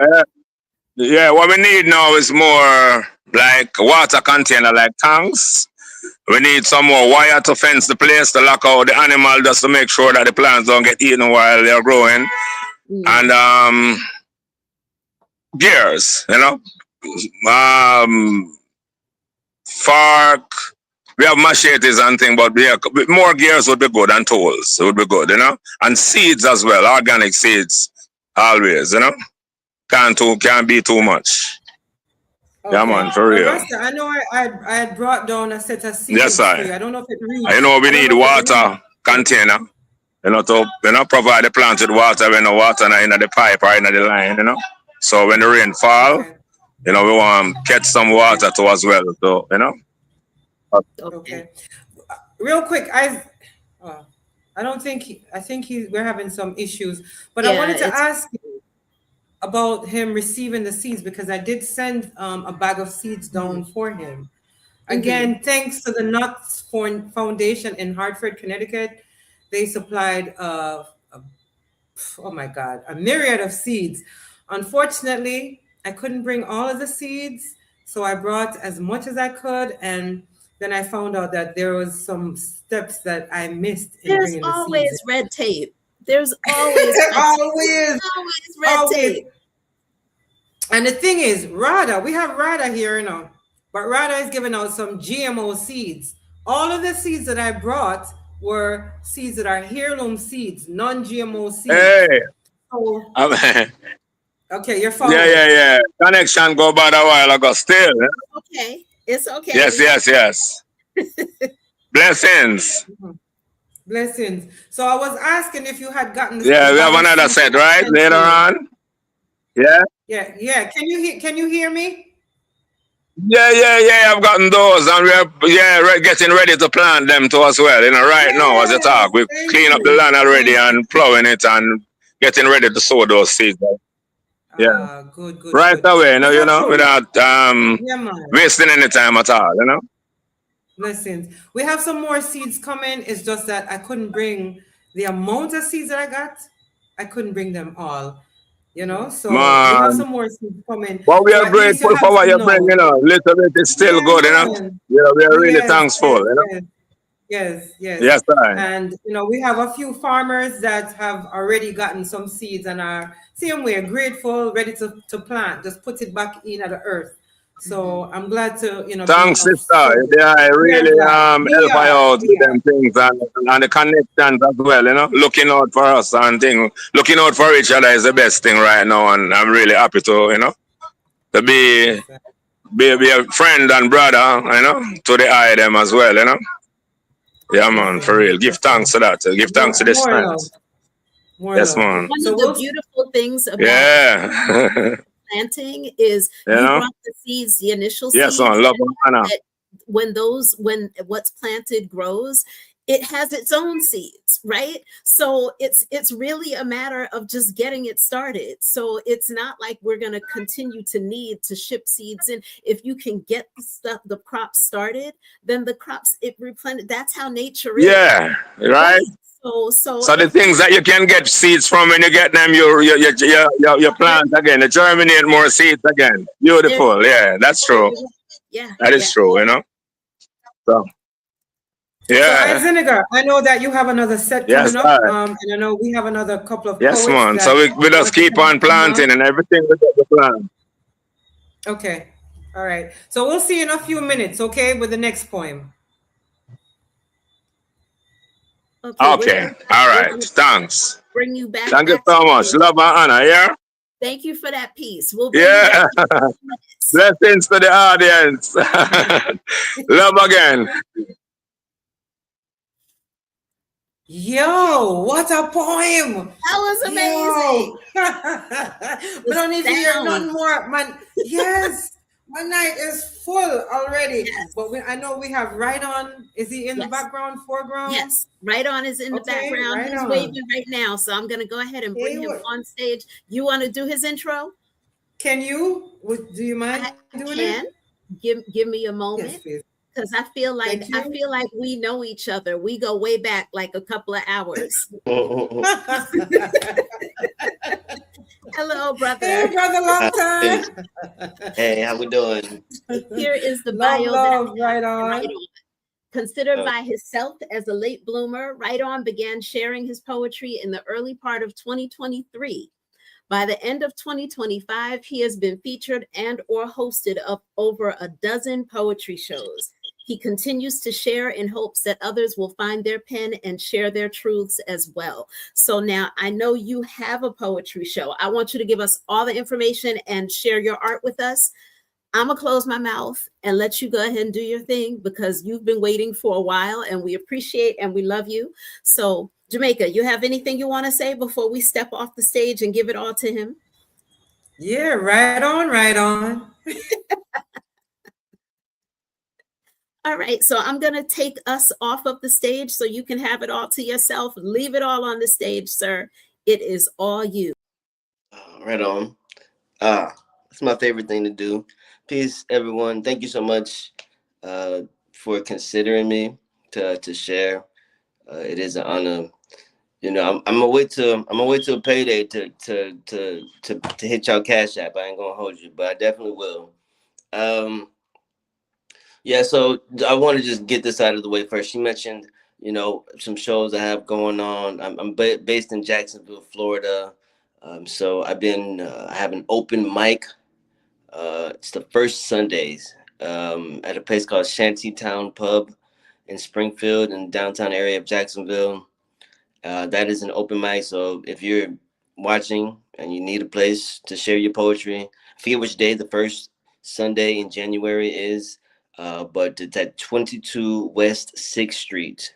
Yeah? Yeah, what we need now is more like water container, like tanks. We need some more wire to fence the place to lock out the animal just to make sure that the plants don't get eaten while they're growing. And gears, you know. Fork. We have machetes and things, but yeah, more gears would be good and tools would be good, you know. And seeds as well, organic seeds, always, you know. Can't be too much. Yeah, Okay. man, for real. Rasta, I know I had brought down a set of Yes, seeds for I. you. I don't know if it reached. You know we I don't need know if it reached. water container, you know, to provide the plants with water when the water in the pipe or in the line, you know. So when the rain fall, Okay. you know, we want to catch some water too as well. So, you know. Okay. Real quick, I don't think I think we're having some issues, but I Yeah, wanted to it's ask you about him receiving the seeds because I did send a bag of seeds down for him. Again, thanks to the Knox Foundation in Hartford, Connecticut, they supplied oh my God, a myriad of seeds. Unfortunately, I couldn't bring all of the seeds, so I brought as much as I could, and then I found out that there was some steps that I missed in there's bringing the seeds always red tape. There's always in. red tape. Always, Always red always. tape. And the thing is, we have Rada here, you know, but Rada is giving out some GMO seeds. All of the seeds that I brought were seeds that are heirloom seeds, non-GMO seeds. Hey. So, Yeah, okay, you're following. yeah. Connection go bad a while ago still. Yeah? Okay. It's okay. Yes. Blessings. Blessings. So I was asking if you had gotten this. Yeah, we have another set, right? Later on. Yeah? Yeah. Can you hear me? Yeah. I've gotten those, and we're getting ready to plant them too as well. You know, right now as you talk, we clean up the land already and plowing it and getting ready to sow those seeds. Yeah, Good. right away. You know, without Yeah, man. wasting any time at all. You know. Blessings. We have some more seeds coming. It's just that I couldn't bring the amount of seeds that I got. I couldn't bring them all. You know, so we have some more seeds coming. Well, we So are at least you grateful have for what to you know. bring. You know, little bit is still good. You know. Man. Yeah, we are really thankful. You know. Yes. Yes, sir. And you know, we have a few farmers that have already gotten some seeds and are same way grateful, ready to plant. Just put it back in the earth. So I'm glad to Thanks, sister. They really help I out with them things and the connections as well. You know, looking out for us and things, looking out for each other is the best thing right now. And I'm really happy to to be a friend and brother. You know, to the eye them as well. You know. Yeah, man, for real. Give thanks to that. Give thanks to the strength. Yes, man. One of the beautiful things about yeah. planting is You you know? brought the seeds, the initial Yes, seeds man. Love and honor. that when what's planted grows, it has its own seeds, right? So it's really a matter of just getting it started. So it's not like we're going to continue to need to ship seeds in. If you can get the crops started, then the crops, it replenish. That's how nature is. Yeah, right. Right. So So the if things that you can get seeds from, when you get them, you plant again, you germinate more seeds again. there, Beautiful. Yeah, that's there true. you go. Yeah, That is yeah. true. So So, yeah, Iseniger, I know that you have another set yes, coming all up, right. and I know we have another couple of Yes, poets man. So that we just want to keep come on planting on. and everything we get the plan. Okay, all right. So we'll see you in a few minutes, okay, with the next poem. Okay, Okay, all we're right. gonna Thanks. bring you back Thank you so much. accidentally. Love and honor. Yeah, Thank you for that piece. We'll bring you back yeah. in a few minutes. Blessings to the audience. Love again. Yo, what a poem! That was Yo, amazing. we The don't need to hear sound. none more, man. Yes, my night is full already. Yes, But I know we have Right On. Is he in the yes, background, foreground? yes. Right On is in the Okay, background. Right He's On. waving right now. So I'm going to go ahead and Hey, bring him on stage. You want to do his intro? can you? Do you mind I doing it? can. Give me a Yes, moment. please. Because Thank I you. feel like we know each other. We go way back like a couple of hours. Hello, Hey, brother. brother, long time. Hey, how we doing? Here is the Love, bio that I love, Right have for Right On. On. Considered Uh, by himself as a late bloomer, Right On began sharing his poetry in the early part of 2023. By the end of 2025, he has been featured and or hosted of over a dozen poetry shows. He continues to share in hopes that others will find their pen and share their truths as well. So now I know you have a poetry show. I want you to give us all the information and share your art with us. I'm going to close my mouth and let you go ahead and do your thing because you've been waiting for a while and we appreciate and we love you. So, Jamaica, you have anything you want to say before we step off the stage and give it all to him? Yeah, Right On, Right On. All right, so I'm going to take us off of the stage so you can have it all to yourself. Leave it all on the stage, sir. It is all you. right on. It's my favorite thing to do. Peace, everyone. Thank you so much for considering me to share. It is an honor. You know, I'm gonna wait till a payday to hit y'all cash app. I ain't gonna hold you, but I definitely will. Um, Yeah, so I want to just get this out of the way first. She mentioned, some shows I have going on. I'm based in Jacksonville, Florida. So I have an open mic. It's the first Sundays at a place called Shantytown Pub in Springfield in downtown area of Jacksonville. That is an open mic. So if you're watching and you need a place to share your poetry, I forget which day the first Sunday in January is, but it's at 22 West 6th Street.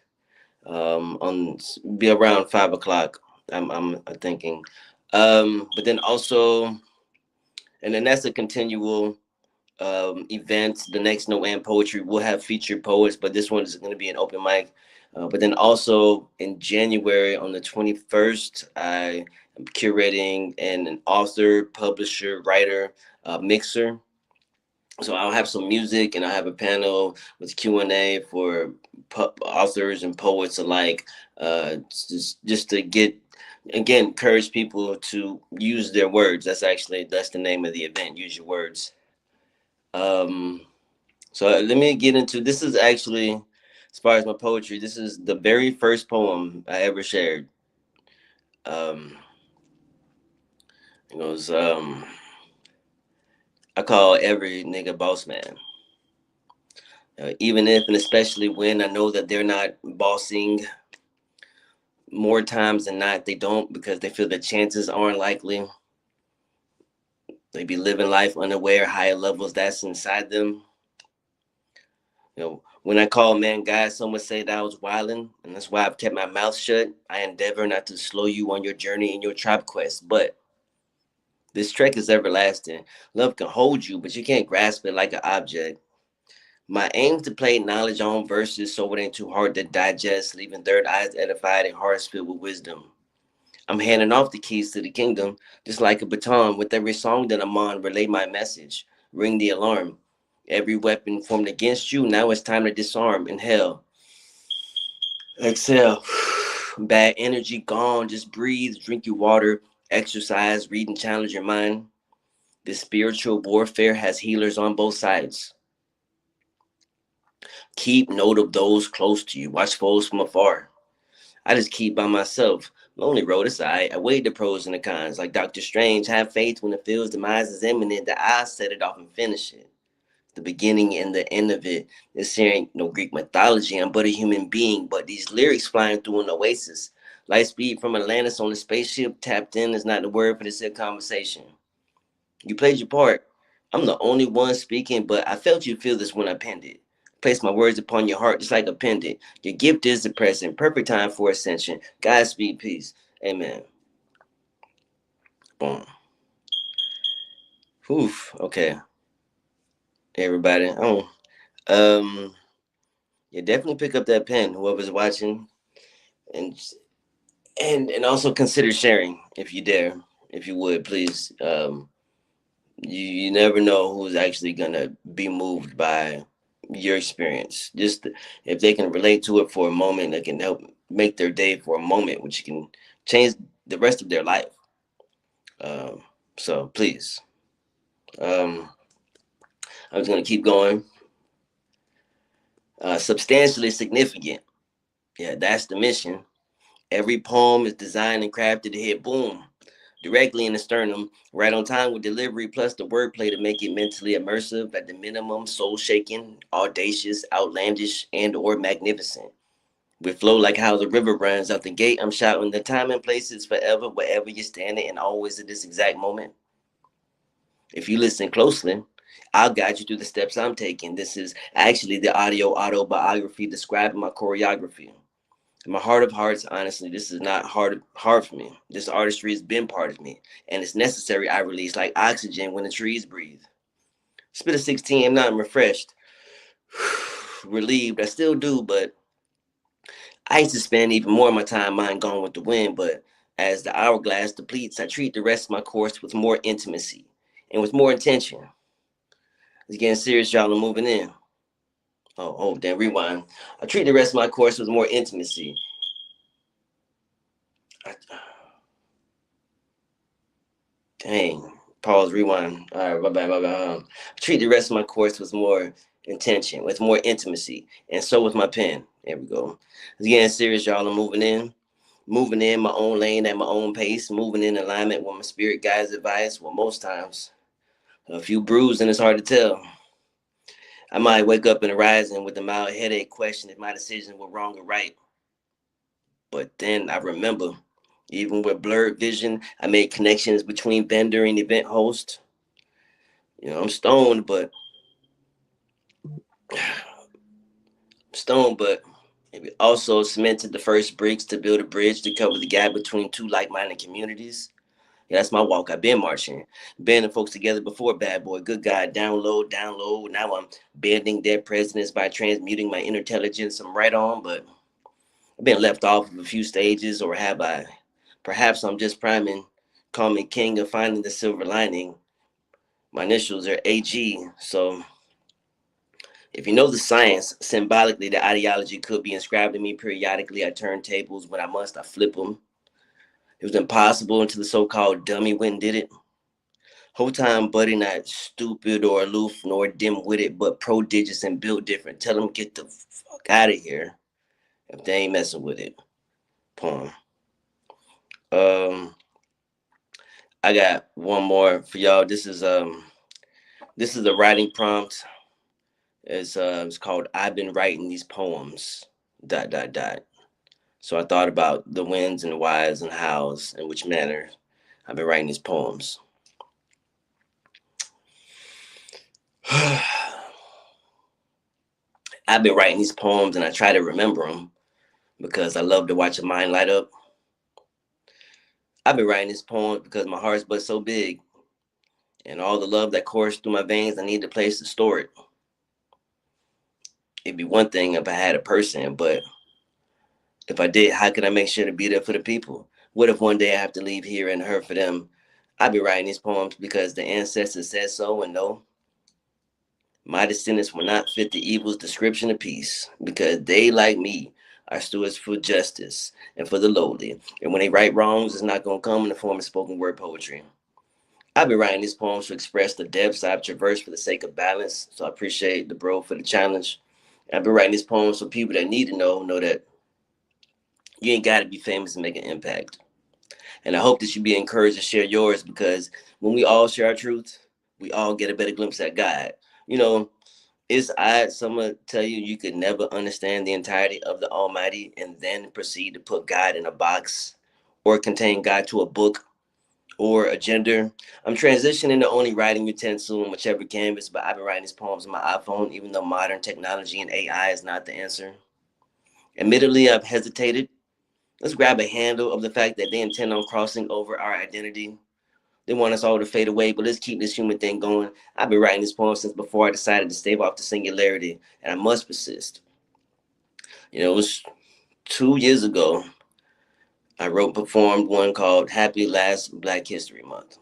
On be around 5 o'clock. I'm thinking, but then also, and then that's a continual event. The next No Am Poetry will have featured poets, but this one is going to be an open mic. But then also in January on the 21st, I am curating an author, publisher, writer, mixer. So I'll have some music and I'll have a panel with Q&A for authors and poets alike, just to get, again, encourage people to use their words. That's the name of the event. Use your words. Um, so let me get into this. Is actually, as far as my poetry, this is the very first poem I ever shared. Um, it goes, I call every nigga boss man. Even if and especially when I know that they're not bossing, more times than not, they don't because they feel the chances aren't likely. They be living life unaware, higher levels that's inside them. When I call man guys, someone say that I was wilding, and that's why I've kept my mouth shut. I endeavor not to slow you on your journey in your tribe quest, but this trek is everlasting. Love can hold you, but you can't grasp it like an object. My aim to play knowledge on verses so it ain't too hard to digest, leaving third eyes edified and hearts filled with wisdom. I'm handing off the keys to the kingdom, just like a baton. With every song that I'm on, relay my message, ring the alarm. Every weapon formed against you, now it's time to disarm. Inhale, exhale. Bad energy gone, just breathe, drink your water, exercise, read and challenge your mind. This spiritual warfare has healers on both sides. Keep note of those close to you, watch foes from afar. I just keep by myself. Lonely road aside, I weigh the pros and the cons. Like Doctor Strange, have faith when it feels demise is imminent. The eyes set it off and finish it. The beginning and the end of it. This here ain't no Greek mythology. I'm but a human being, but these lyrics flying through an oasis. Light speed from Atlantis on the spaceship tapped in is not the word for this here conversation. You played your part. I'm the only one speaking, but I felt you feel this when I penned it. Place my words upon your heart just like a pendant. Your gift is the present, perfect time for ascension. Godspeed, peace. Amen. Boom. Oof. Okay, everybody. Oh, um, yeah, definitely pick up that pen, whoever's watching, and and also consider sharing if you dare, if you would, please. You never know who's actually gonna be moved by your experience. Just if they can relate to it for a moment, that can help make their day for a moment, which can change the rest of their life. Um, so please, um, I'm just gonna keep going. Substantially significant. Yeah, that's the mission. Every poem is designed and crafted to hit boom directly in the sternum, right on time with delivery plus the wordplay to make it mentally immersive at the minimum, soul shaking, audacious, outlandish, and or magnificent. With flow like how the river runs out the gate, I'm shouting the time and place is forever, wherever you're standing, and always at this exact moment. If you listen closely, I'll guide you through the steps I'm taking. This is actually the audio autobiography describing my choreography. In my heart of hearts, honestly, this is not hard for me. This artistry has been part of me, and it's necessary I release like oxygen when the trees breathe. Spit a 16, I'm not refreshed, relieved. I still do, but I used to spend even more of my time mind gone with the wind. But as the hourglass depletes, I treat the rest of my course with more intimacy and with more intention. It's getting serious, y'all. I'm moving in. Then rewind. I treat the rest of my course with more intimacy. I, Dang. Pause, rewind. All right, my bad. Treat the rest of my course with more intention, with more intimacy, and so with my pen. There we go. It's getting serious, y'all. I'm moving in. Moving in my own lane at my own pace, moving in alignment with my spirit guides advice. Well, most times, a few bruised and it's hard to tell. I might wake up in the rising with a mild headache, question if my decisions were wrong or right. But then I remember, even with blurred vision, I made connections between vendor and event host. I'm stoned, but it also cemented the first bricks to build a bridge to cover the gap between two like-minded communities. Yeah, that's my walk. I've been marching, banding folks together before bad boy, good guy, download. Now I'm bending their presidents by transmuting my inner intelligence. I'm right on, but I've been left off of a few stages, or have I? Perhaps I'm just priming, call me king of finding the silver lining. My initials are AG, so if you know the science, symbolically, the ideology could be inscribed in me periodically. I turn tables when I must, I flip them. It was impossible until the so-called dummy went and did it. Whole time, buddy, not stupid or aloof nor dim-witted, but prodigious and built different. Tell them get the fuck out of here if they ain't messing with it. Poem. Um, I got one more for y'all. This is the writing prompt. It's called "I've been writing these poems." Dot dot dot. So I thought about the whens and whys and hows and which manner I've been writing these poems. I've been writing these poems and I try to remember them because I love to watch a mind light up. I've been writing these poems because my heart's but so big, and all the love that coursed through my veins, I need a place to store it. It'd be one thing if I had a person, but if I did, how could I make sure to be there for the people? What if one day I have to leave here and hurt for them? I'd be writing these poems because the ancestors said so, and no, my descendants will not fit the evil's description of peace, because they, like me, are stewards for justice and for the lowly. And when they right wrongs, it's not going to come in the form of spoken word poetry. I've been writing these poems to express the depths I've traversed for the sake of balance. So I appreciate the bro for the challenge. And I've been writing these poems for people that need to know that you ain't got to be famous to make an impact. And I hope that you be encouraged to share yours, because when we all share our truth, we all get a better glimpse at God. You know, it's odd. Someone tell you you could never understand the entirety of the Almighty and then proceed to put God in a box or contain God to a book or a gender. I'm transitioning to only writing utensil on whichever canvas, but I've been writing these poems on my iPhone, even though modern technology and AI is not the answer. Admittedly, I've hesitated. Let's grab a handle of the fact that they intend on crossing over our identity. They want us all to fade away, but let's keep this human thing going. I've been writing this poem since before I decided to stave off the singularity, and I must persist. It was 2 years ago. I wrote and performed one called Happy Last Black History Month.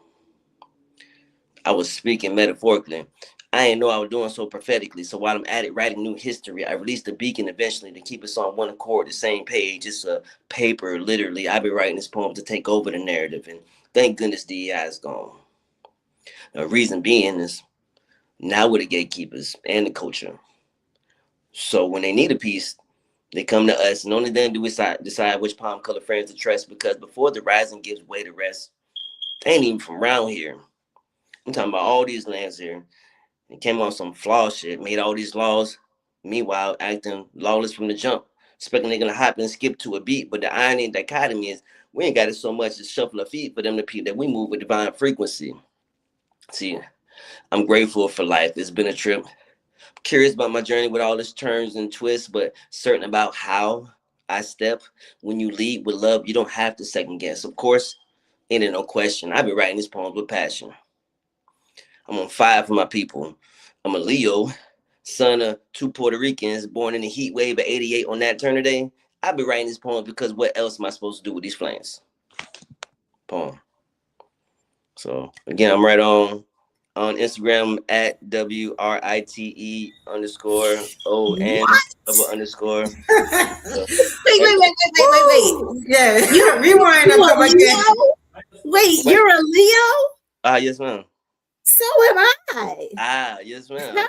I was speaking metaphorically. I didn't know I was doing so prophetically. So while I'm at it writing new history, I released a beacon eventually to keep us on one accord, the same page. It's a paper, literally. I've been writing this poem to take over the narrative, and thank goodness DEI is gone. The reason being is now we're the gatekeepers and the culture. So when they need a piece, they come to us, and only then do we decide which palm color frames to trust, because before the rising gives way to rest, they ain't even from around here. I'm talking about all these lands here. They came on some flaw shit, made all these laws, meanwhile acting lawless from the jump, expecting they're gonna hop and skip to a beat. But the irony and dichotomy is we ain't got it so much as shuffle our feet for them to peep that we move with divine frequency. See, I'm grateful for life. It's been a trip. Curious about my journey with all its turns and twists, but certain about how I step. When you lead with love, you don't have to second guess. Of course, ain't no question. I've been writing these poems with passion. I'm on fire for my people. I'm a Leo, son of two Puerto Ricans, born in the heat wave of '88 on that Turner Day. I've been writing these poems because what else am I supposed to do with these flames? Poem. So again, I'm right on Instagram at WRITE_ON What? underscore. So, Wait. Yeah, You rewind you and a come again. Leo? Wait, what? you're a Leo? Yes, ma'am. So am I. Yes, ma'am. Yeah.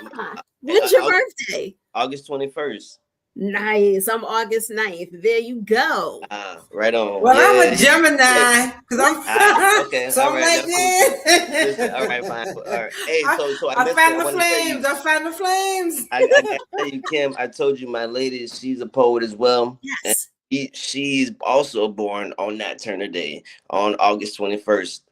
When's your birthday? August 21st. Nice. I'm August 9th. There you go. Right on. Well, I'm a Yeah. Gemini because I'm Okay. so All I'm right. like, That's cool too. yeah. All right. Fine. All right. Hey. I, So I I missed it. fan I the wanted to tell you. flames. I fan the flames. I gotta tell you, Kim. I told you my lady. She's a poet as well. And Yes. she's also born on that Turner Day on August 21st.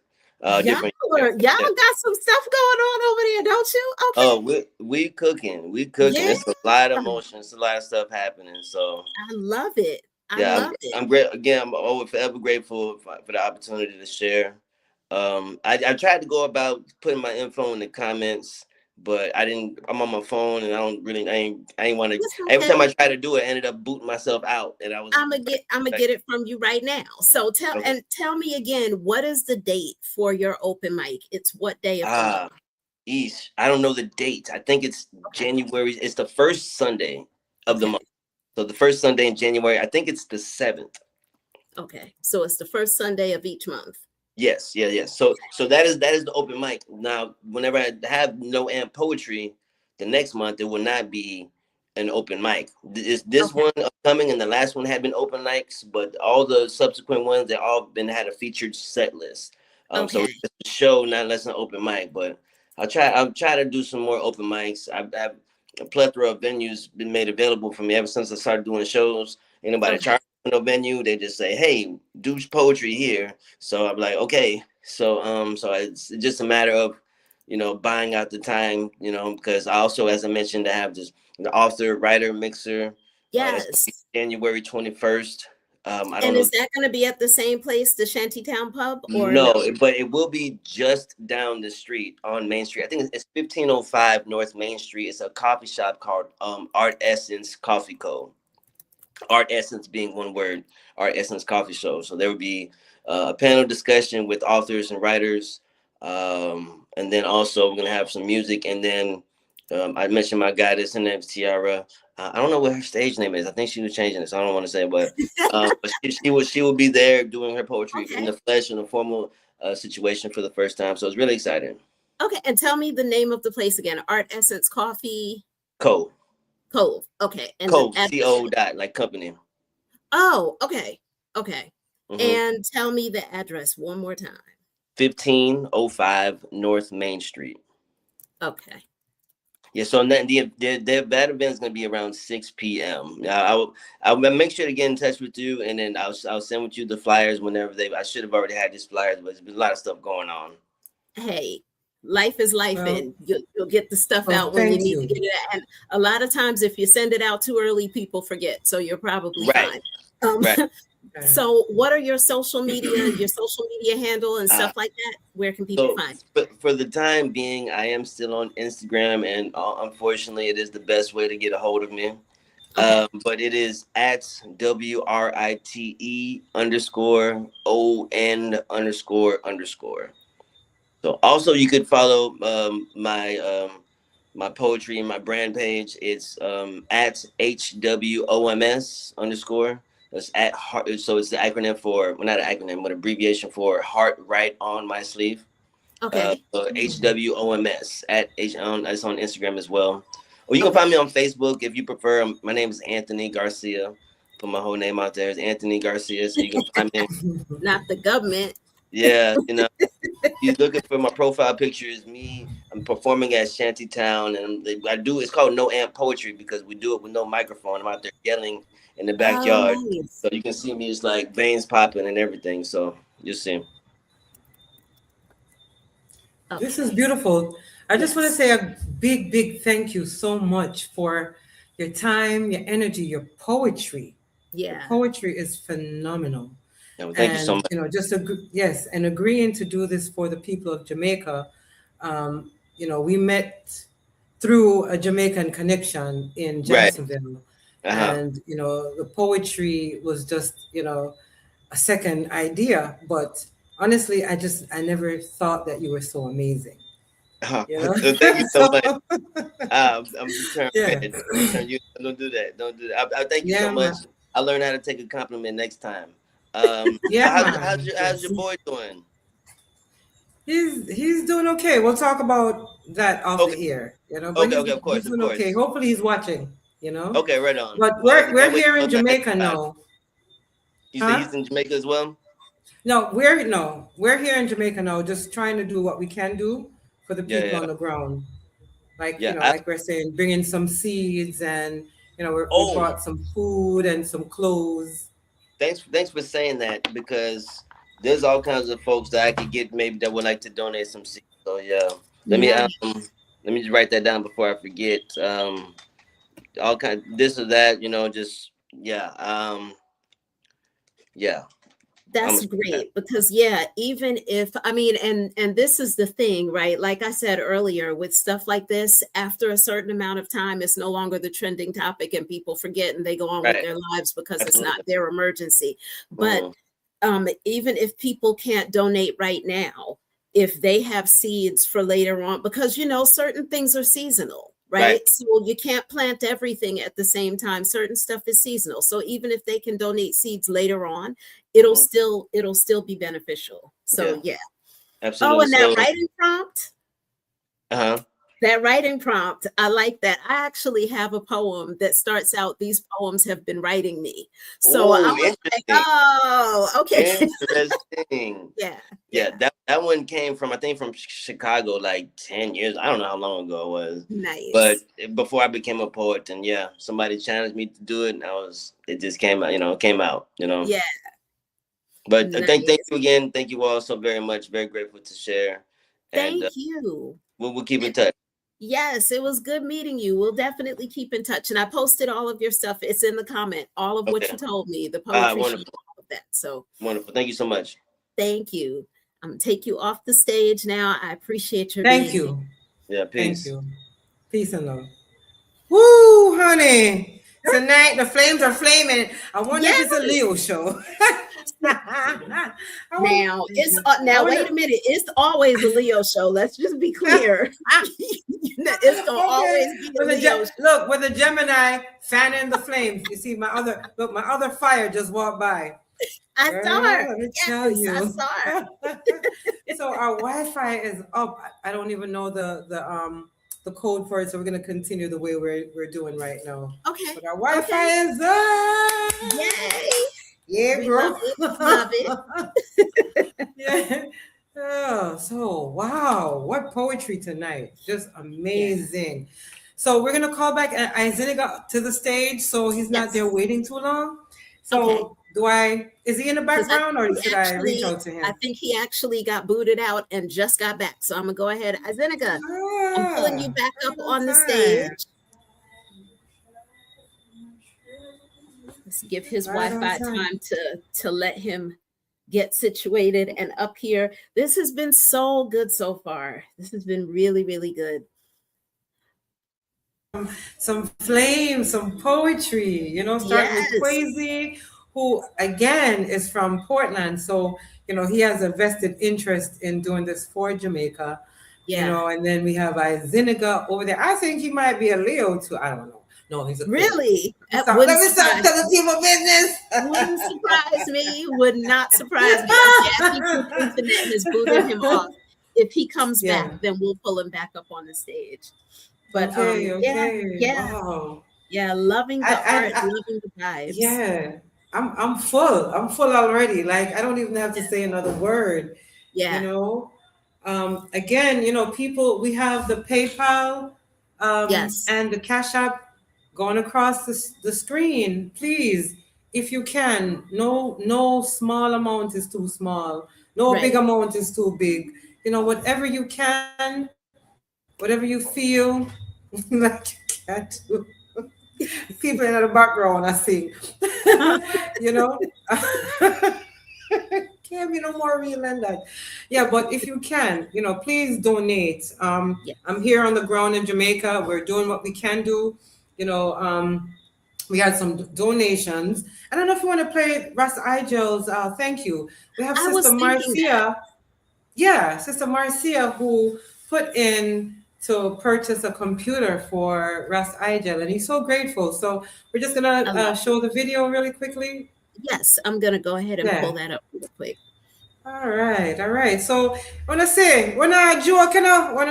Y'all Different. y'all got some stuff going on over there, don't you? Oh, Okay. we cooking. We cooking. Yeah. It's a lot of emotions. A lot of stuff happening. So. I love it. I Yeah, love it. I'm great. Again, I'm always forever grateful for the opportunity to share. I tried to go about putting my info in the comments, but I didn't. I'm on my phone, and I don't really. I ain't want to. It's Every time I okay. tried to do it, I ended up booting myself out, and I was. I'm gonna get it from you right now. So tell me again, what is the date for your open mic? It's what day of the month? East. I don't know the date. I think it's January. It's the first Sunday of the Okay. month. So the first Sunday in January. I think it's the 7th. Okay. So it's the first Sunday of each month. Yes, yeah. So that is the open mic. Now, whenever I have no amp poetry, the next month it will not be an open mic. This Okay. one upcoming and the last one had been open mics, but all the subsequent ones they all been had a featured set list. So Okay. it's a show, not less an open mic. But I'll try to do some more open mics. I've a plethora of venues been made available for me ever since I started doing shows. Ain't nobody Okay. charging for no venue. They just say, hey, do poetry here. So I'm like, okay. So it's just a matter of, buying out the time, because I also, as I mentioned, I have this the author, writer, mixer. That's Yes. January 21st. I don't And know. is that going to be at the same place, the Shantytown Pub, or No, no? but it will be just down the street on Main Street. I think it's 1505 North Main Street. It's a coffee shop called Art Essence Coffee Co. Art Essence being one word, Art Essence Coffee Show. So there would be a panel discussion with authors and writers. And then also we're going to have some music. And then I mentioned my goddess, her name's Tiara. I don't know what her stage name is. I think she was changing it, so I don't want to say, but she will be there doing her poetry in Okay. the flesh in a formal situation for the first time. So it's really exciting. Okay, and tell me the name of the place again. Art Essence Coffee Cove. Cove. Okay, and the Cove, address. CO dot, like company. Oh, okay, okay. Mm-hmm. And tell me the address one more time. 1505 North Main Street. Okay. Yeah, so that event is going to be around 6 p.m. I'll make sure to get in touch with you, and then I'll send with you the flyers whenever I should have already had these flyers, but there's been a lot of stuff going on. Hey, life is life, Well, and you'll get the stuff well, out when you thank need to you. get it out. And a lot of times, if you send it out too early, people forget. So you're probably Right, fine. right. So what are your social media handle and stuff like that? Where can people So find you? but for the time being, I am still on Instagram, and unfortunately, it is the best way to get a hold of me. Okay. But it is at WRITE_ON__. So also you could follow my poetry and my brand page. It's at HWOMS_. That's at heart. So it's the acronym for, well, not an acronym, but abbreviation for Heart Right on My Sleeve. Okay. HWOMS at it's on Instagram as well. Or you can find me on Facebook if you prefer. My name is Anthony Garcia. Put my whole name out there. It's Anthony Garcia, so you can find me. Not the government. Yeah, you're looking for my profile picture is me. I'm performing at Shantytown, and it's called No Amp Poetry because we do it with no microphone. I'm out there yelling in the Oh, backyard, nice. so you can see me. It's like veins popping and everything. So you'll see. This is Okay. beautiful. I just want to Yes. say a big, big thank you so much for your time, your energy, your poetry. Your Yeah. poetry is phenomenal. Thank you so And much. yes, and agreeing to do this for the people of Jamaica. We met through a Jamaican connection in Right. Jacksonville, Uh-huh. and the poetry was just a second idea. But honestly, I never thought that you were so amazing. You know, Thank you so so much. I'm turned yeah, red. Don't do that. Don't do that. I thank you so yeah, much. man, I'll learn how to take a compliment next time. yeah, How's man. how's your boy doing? He's doing okay. We'll talk about that off Okay, the air, but okay, he's okay. Of he's course, of doing okay. course. Hopefully he's watching. Okay, right on. But Well, we're that way here you in know learn how to Jamaica take time. now. You say Huh? he's in Jamaica as well? No, we're here in Jamaica now, just trying to do what we can do for the Yeah, people on yeah, the ground. Like, yeah. like we're saying, bringing some seeds, and we Oh, brought some food and some clothes. thanks for saying that because there's all kinds of folks that I could get maybe that would like to donate some seeds. So yeah, let me Yeah. let me just write that down before I forget. All kind this or that, just yeah, yeah. I'm That's gonna say that. great because even if and this is the thing, right? Like I said earlier, with stuff like this, after a certain amount of time, it's no longer the trending topic and people forget and they go on with Right, their lives because it's not absolutely. their emergency. But Hmm. even if people can't donate right now, if they have seeds for later on, because certain things are seasonal, Right. right? So you can't plant everything at the same time. Certain stuff is seasonal. So even if they can donate seeds later on, Hmm. it'll still be beneficial. So Yeah, yeah. Oh, absolutely. and that So, writing prompt. uh-huh. That writing prompt, I like that. I actually have a poem that starts out, "These poems have been writing me." So I Oh, was like, interesting. oh, okay. Interesting. Yeah, Yeah, yeah. that one came from, I think, from Chicago like 10 years. I don't know how long ago it was. But Nice. before I became a poet, and yeah, somebody challenged me to do it, and it just came out, it came out. Yeah, But thank nice. you again. Thank you all so very much. Very grateful to share. And Thank you. we'll keep in touch. Yes, it was good meeting you. We'll definitely keep in touch. And I posted all of your stuff. It's in the comment, all of what Okay. you told me, the poetry sheet, Wonderful. all of that. So Wonderful. Thank you so much. thank you. I'm gonna take you off the stage now. I appreciate your Thank being here. you. Yeah, Thank peace. you. Peace and love. Woo, honey. Tonight the flames are flaming. I wonder if it's a Yes. Leo show. I wonder. Now it's I now wait wonder. a minute. It's always a Leo show. Let's just be clear. It's gonna Okay. always be a Leo show. Look, with a Gemini fanning the flames. You see my other fire just walked by. I saw Girl, her. let me tell Yes, I you. saw her. So our Wi-Fi is up. I don't even know the code for it, so we're gonna continue the way we're doing right now. Okay. But our Wi-Fi Okay. is up. Yay. Yeah, We love girl. it. Love it. Yeah. Oh, so wow, what poetry tonight. Just Yeah. amazing. So we're gonna call back Isaiah to the stage so he's not there Yes. waiting too long. Okay. So is he in the Because I background or think should I reach out to I him? think he actually got booted out and just got back. So I'm gonna go ahead. Zenica, I'm pulling you Ah, back up right on on the time. stage. Let's give his Right on Wi-Fi time. time to let him get situated and up here. This has been so good so far. This has been really, really good. Some flame, some poetry, starting with Yes. Quasi, who again is from Portland. So, he has a vested interest in doing this for Jamaica, Yeah. and then we have Iziniga over there. I think he might be a Leo too. I don't know. No, he's a Queen. Really? That Let wouldn't me start surprise telling me. people business. Wouldn't surprise me. Would not surprise me. Okay, I think his internet has booted him off. If he comes back, Yeah. then we'll pull him back up on the stage. But Okay. yeah, Okay. yeah, Wow. yeah. Loving the art, I loving the vibes. Yeah, I'm full. I'm full already. Like I don't even have to Yeah, say another word. You yeah, know. Again, people. We have the PayPal, yes, and the Cash App going across the screen. Please, if you can. No small amount is too small. No big right. amount is too big. Whatever you can, whatever you feel like you can do. People in the background I sing. you know Can't be no more real than that. Yeah, but if you can, please donate. Yeah, I'm here on the ground in Jamaica. We're doing what we can do. you know um we had some donations. I don't know if you want to play Russ Igel's thank you. We have I Sister was thinking that. Marcia. Yeah, Sister Marcia, who put in to purchase a computer for Russ Igel, and he's so grateful. So we're just gonna I love it. show the video really quickly. Yes, I'm gonna go ahead and pull Yeah. that up real quick. All right, all right. So when I say when I joke, when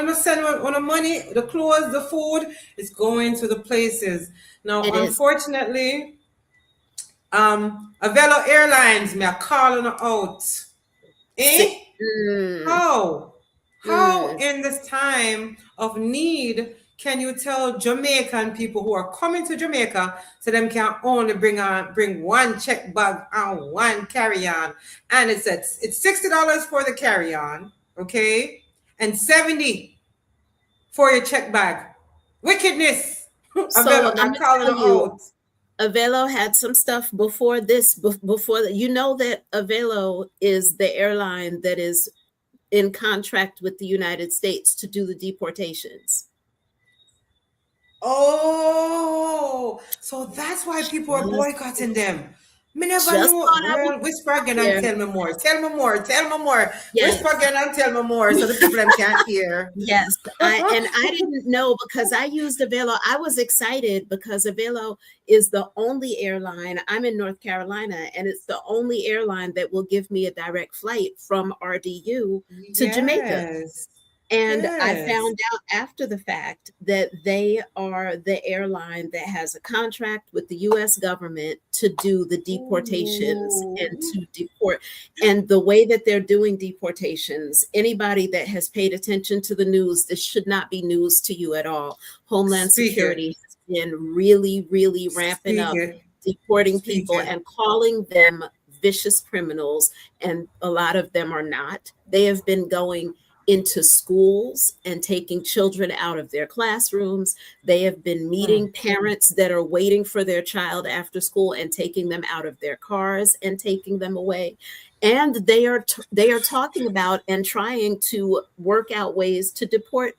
I send on the money, the clothes, the food, it's going to the places. Now, It is. unfortunately, Avelo Airlines, me are calling her out. Si- Eh? mm, How? How mm. in this time of need can you tell Jamaican people who are coming to Jamaica so them can only bring one check bag and one carry-on? And it's $60 for the carry-on, okay? And 70 for your check bag. Wickedness. So Avelo, I'm I'm gonna calling tell her you, out. Avelo had some stuff before this. Before that, you know that Avelo is the airline that is in contract with the United States to do the deportations. Oh, so that's why people are Just, boycotting them. Me never just knew. thought I would Girl, whisper out again and there. tell me more. Tell me more. Tell me more. Yes. Whisper again and tell me more so the people them can't hear. Yes, I didn't know because I used Avelo. I was excited because Avelo is the only airline. I'm in North Carolina, and it's the only airline that will give me a direct flight from RDU to Jamaica. Yes. And I Yes. found out after the fact that they are the airline that has a contract with the US government to do the deportations and Ooh. to deport. And the way that they're doing deportations, anybody that has paid attention to the news, this should not be news to you at all. Homeland Speak it. Security has been really, really ramping Speak up it. deporting Speak people it. and calling them vicious criminals. And a lot of them are not. They have been going into schools and taking children out of their classrooms. They have been meeting parents that are waiting for their child after school and taking them out of their cars and taking them away. And they are talking about and trying to work out ways to deport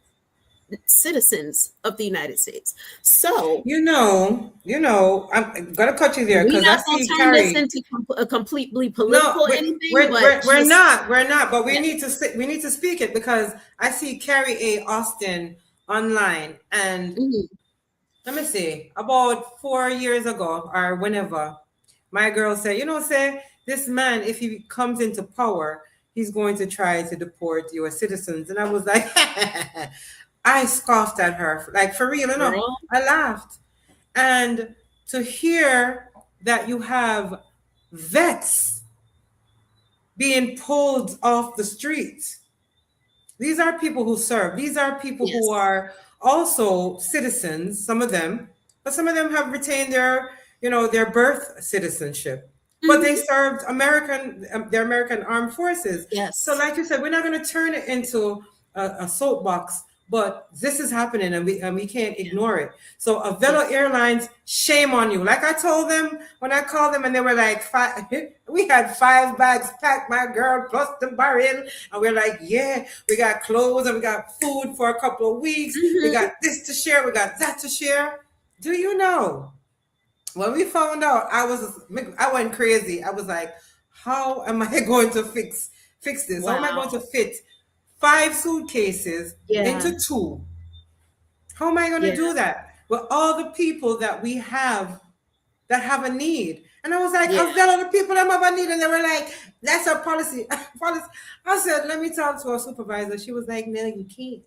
citizens of the United States. So I'm gonna cut you there we're because I not going see to turn this Carrie. into a completely No, political anything, but we're just not. We're not. But yeah. we need to speak it because I see Carrie A. Austin online, and Mhm. let me see, about 4 years ago or whenever, my girl said, say this man, if he comes into power, he's going to try to deport your citizens, and I was like, I scoffed at her, like for real, Girl, I laughed, and to hear that you have vets being pulled off the streets. These are people who serve. These are people who yes. are also citizens, some of them, but some of them have retained their birth citizenship. But they Mhm. served their American armed forces. So, Yes. like you said, we're not going to turn it into a soapbox, but this is happening, and we can't Yeah. ignore it. So, Yes. Avelo Airlines, shame on you. Like I told them when I called them, and they were like, we had 5 bags packed, my girl, plus the barrel. And we're like, yeah, we got clothes and we got food for a couple of weeks. We Mhm. got this to share, we got that to share. Do you know? When we found out, I went crazy. I was like, how am I going to fix this? How am I going to Wow. fit 5 suitcases Yeah. into 2? How am I going to Yeah. do that with all the people that we have that have a need? And I was like, Yeah. I've got other people that have a need, and they were like, that's our policy. Policy. I said, let me talk to our supervisor. She was like, no, you can't.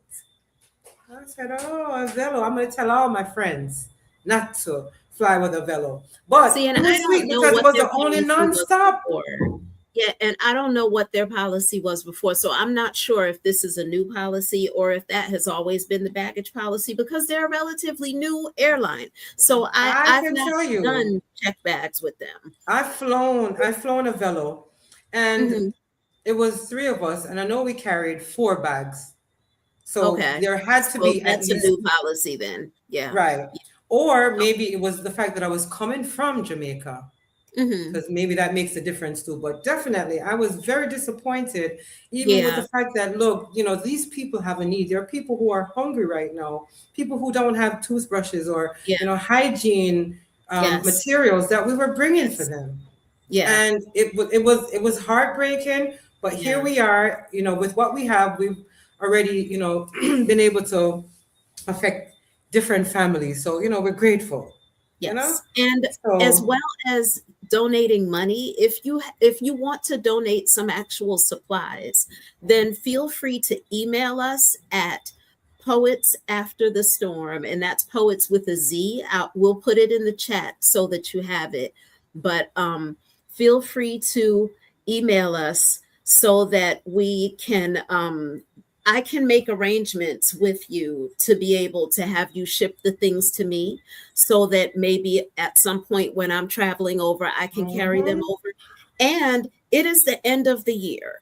I said, oh, a Velo. I'm going to tell all my friends not to fly with a Velo. See, But and it I was don't sweet know because it what was their the only policy was nonstop. before. Yeah, and I don't know what their policy was before. So I'm not sure if this is a new policy or if that has always been the baggage policy because they're a relatively new airline. So I I've can not tell you, done check bags with them. I've flown a Velo, and Hmm. it was 3 of us, and I know we carried 4 bags. So Okay. there had to So be at that's a least. new policy then. Yeah. Right. Or maybe it was the fact that I was coming from Jamaica, Hmm. because maybe that makes a difference too. But definitely, I was very disappointed, even with the Yeah. fact that, look, these people have a need. There are people who are hungry right now, people who don't have toothbrushes or, Yeah. hygiene Yes. materials that we were bringing for Yes. them. Yeah. And it was heartbreaking. But here Yeah. we are, with what we have, we've already, been able to affect different families. So, we're grateful, you know? Yes. And as So, well as donating money, if you want to donate some actual supplies, then feel free to email us at poets after the storm, and that's poets with a Z. We'll put it in the chat so that you have it. But feel free to email us so that we can I can make arrangements with you to be able to have you ship the things to me so that maybe at some point when I'm traveling over, I can carry them mhm. over. And it is the end of the year.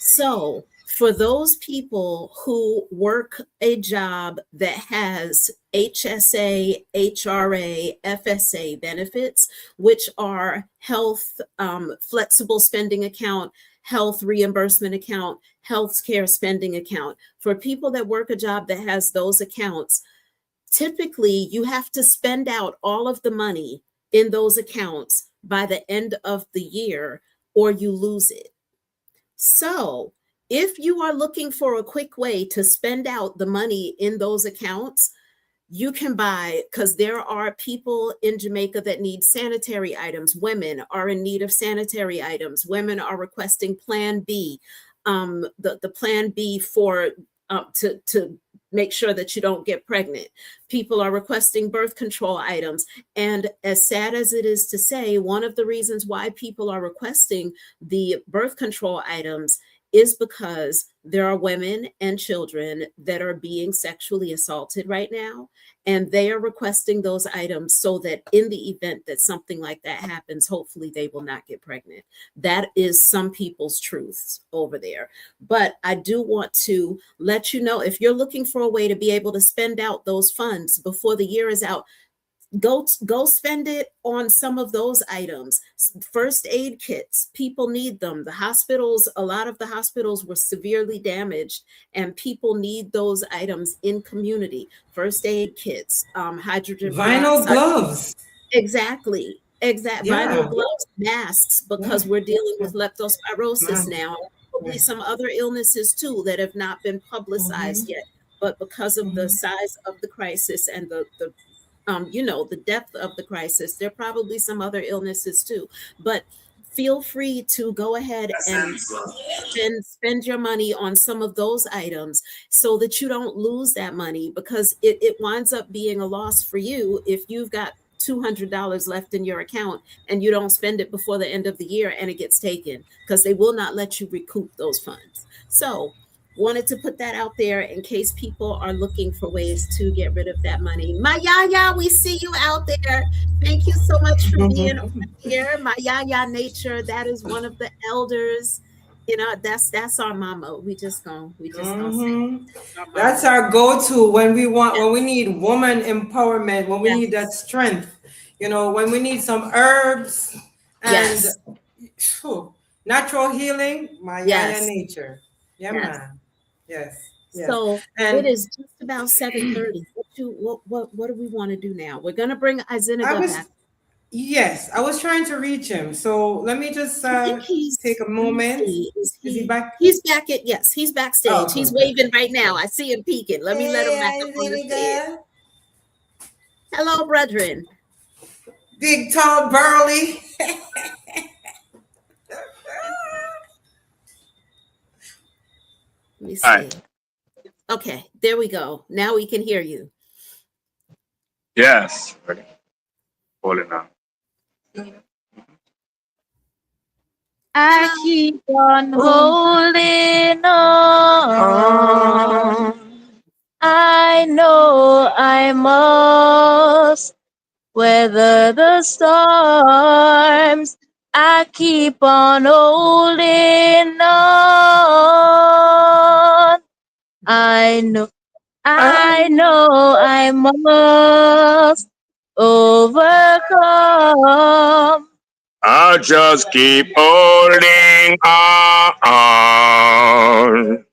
So, for those people who work a job that has HSA, HRA, FSA benefits, which are health, flexible spending account, health reimbursement account, health care spending account, for people that work a job that has those accounts, typically you have to spend out all of the money in those accounts by the end of the year or you lose it. So, if you are looking for a quick way to spend out the money in those accounts, you can buy, because there are people in Jamaica that need sanitary items. Women are in need of sanitary items. Women are requesting Plan B, the Plan B for to make sure that you don't get pregnant. People are requesting birth control items. And as sad as it is to say, one of the reasons why people are requesting the birth control items is because there are women and children that are being sexually assaulted right now, and they are requesting those items so that in the event that something like that happens, hopefully they will not get pregnant. That is some people's truths over there. But I do want to let you know, if you're looking for a way to be able to spend out those funds before the year is out, go spend it on some of those items. First aid kits, people need them. The hospitals, a lot of the hospitals were severely damaged, and people need those items in community. First aid kits, hydrogen Vinyl peroxide. gloves. Exactly. Exact vinyl Yeah. gloves, masks, Yeah. because we're dealing Yeah. with leptospirosis Man. now. Probably Yeah. some other illnesses too that have not been publicized yet. But because of the size of the crisis and the the depth of the crisis, there are probably some other illnesses too. But feel free to go ahead and spend your money on some of those items so that you don't lose that money, because it winds up being a loss for you if you've got $200 left in your account and you don't spend it before the end of the year and it gets taken, because they will not let you recoup those funds. So wanted to put that out there in case people are looking for ways to get rid of that money. My Yaya, we see you out there. Thank you so much for being on here. My Yaya Nature, that is one of the elders. That's our mama. We just gonna say that's our That's mama. our go-to when we want, when we Yes, need woman empowerment, when we need that yes, strength, when we need some herbs and yes, phew, natural healing, my Yaya yes, nature. Yeah, yes. man. Yes, yes. So it And is just about 7:30. What do we want to do now? We're gonna bring I Izeniga was, back. yes, I was trying to reach him. So let me just I think take a let me moment. see, Is he back? he's back at, yes, he's backstage. Oh, He's good, good, waving good, right now. good. I see him peeking. Let me let him back Hey, up on the stage. Isiniga. Hello, brethren. Big, tall, burly. Let me All right. see. Okay, there we go. Now we can hear you. Yes. Holding on. I keep on holding on. I know I must weather the storms. I keep on holding on. I know I must overcome. I'll just keep holding on.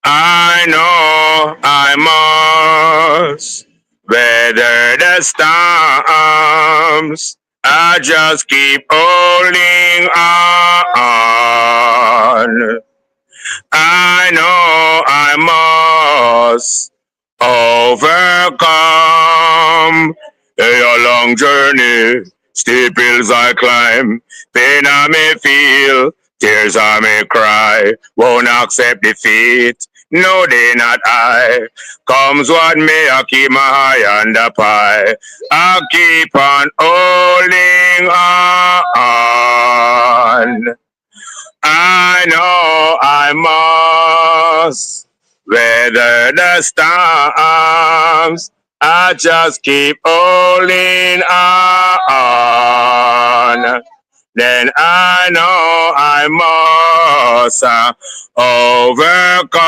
I know I must weather the storms. I just keep holding on. I know I must overcome. A long journey, steep hills I climb, pain I may feel, tears I may cry, won't accept defeat. No, they not I. Comes what may, I keep my eye on the pie. I keep on holding on. I know I must weather the storms. I just keep holding on. Then I know I must overcome.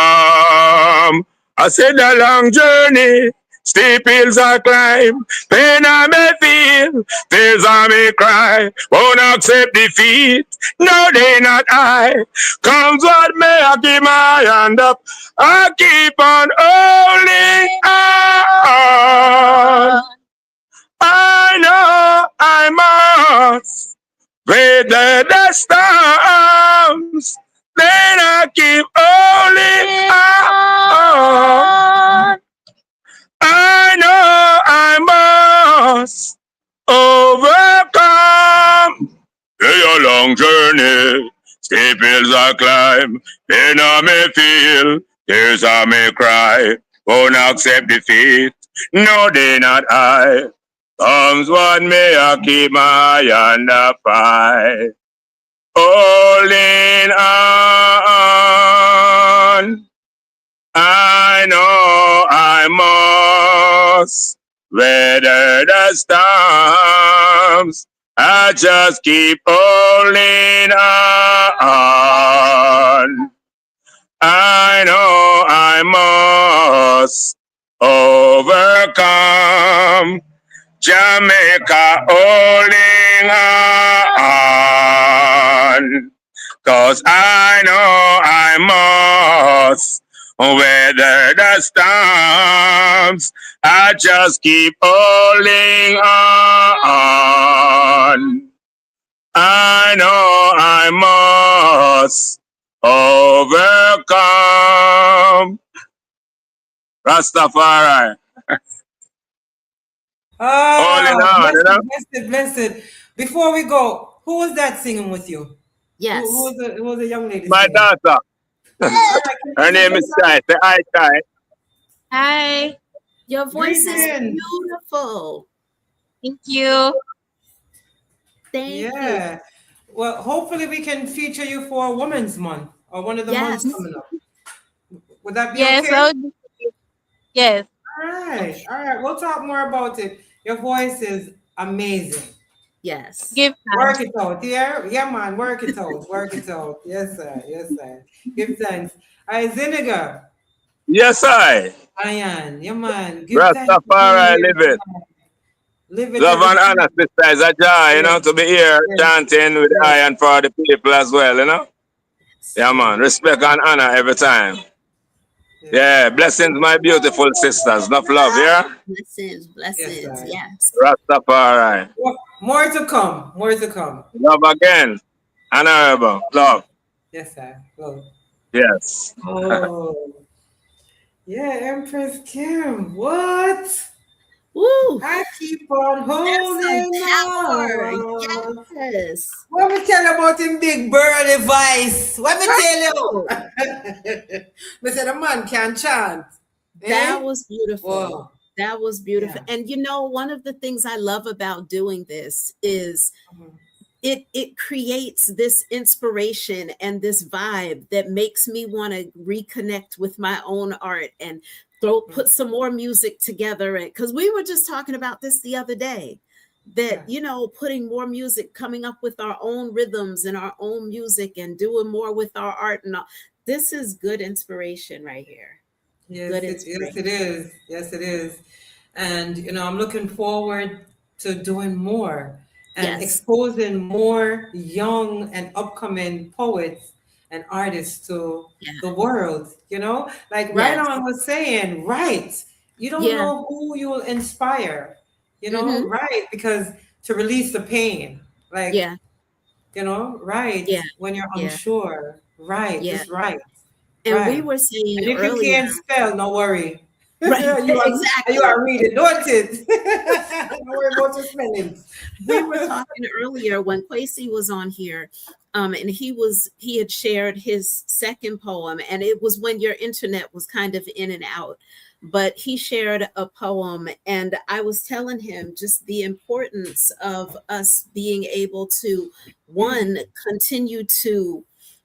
I said a long journey, steep hills I climb, pain I may feel, tears I may cry, won't accept defeat. No, they not I. Comes what may, I keep my hand up. I keep on holding on. I know I must weather the storms. Then I keep holding on. I know I must overcome. A long journey, steep hills I climb, pain I may feel, tears I may cry, won't accept defeat. No, they not I. Comes what may, I keep my eye on the fight. holding on. I know I must weather the storms. I just keep holding on. I know I must overcome. Jamaica holding on. 'Cause I know I must weather the storms. I just keep holding on. I know I must overcome. Rastafari. Holding Ah, on, you know? blessed, blessed, blessed. Before we go, who was that singing with you? Yes. Who was the young lady My singing? daughter. All right, can Her you name is introduce her? Chai. Say hi, Chai. Hi. Your voice is Greetings. beautiful. Thank you. Thank you. Yeah. Well, hopefully we can feature you for Women's Month or one of the months Yes. coming up. Would that be Yes, okay? yes. All right. Okay. All right. We'll talk more about it. Your voice is amazing. Yes. Give Work thanks. it out. Yeah. Yeah, man. Work it out. Work it out. Yes, sir. Yes, sir. Give thanks. All right, Ziniga. Yes, I. Ian. Yeah, man. Give thanks for being Rastafari here live it. tonight. Live it Love every and honor, time. sister, is a joy, Yes. to be here Yes. chanting with Yes. I and for the people as well. Yeah, Yes. man. Respect and honor every time. Yes. Yeah, blessings, my beautiful sisters. Enough love, yeah? Blessings. Yes, Blessings. sir. Yes. Rastafari. More to come. More to come. Love again. Honorable. Love. Yes, sir. Well, Yes. oh, yeah, Empress Kim. What? Woo. I keep on That's some holding power. on. Yes. What me tell you about him big birdie voice? What me tell Oh, you? Me said the man can chant. that Eh? was beautiful. Whoa. That was beautiful. Yeah. And one of the things I love about doing this is Mhm. it creates this inspiration and this vibe that makes me want to reconnect with my own art and put some more music together. And because we were just talking about this the other day, that Yeah. putting more music, coming up with our own rhythms and our own music and doing more with our art and all. This is good inspiration right here. Good Yes it inspiration. is. Yes it is. And I'm looking forward to doing more and Yes. exposing more young and upcoming poets and artists to Yeah. the world. Like Right Yes. On was saying, right. You don't Yeah. know who you will inspire, Mm-hmm. right? Because to release the pain, like, Yeah. right Yeah. when you're Yeah. unsure, right, Yeah. just right. And we Right. were saying And if you earlier, can't spell, no worry. right? You Exactly. are reading, don't it? Don't worry about your spelling. We were talking earlier when Quasi was on here, and he had shared his second poem, and it was when your internet was kind of in and out. But he shared a poem, and I was telling him just the importance of us being able to, one, continue to.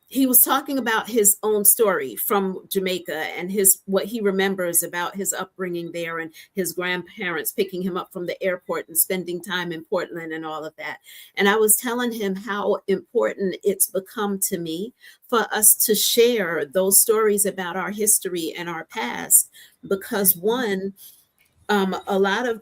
He was talking about his own story from Jamaica and his what he remembers about his upbringing there and his grandparents picking him up from the airport and spending time in Portland and all of that. And I was telling him how important it's become to me for us to share those stories about our history and our past. Because one, a lot of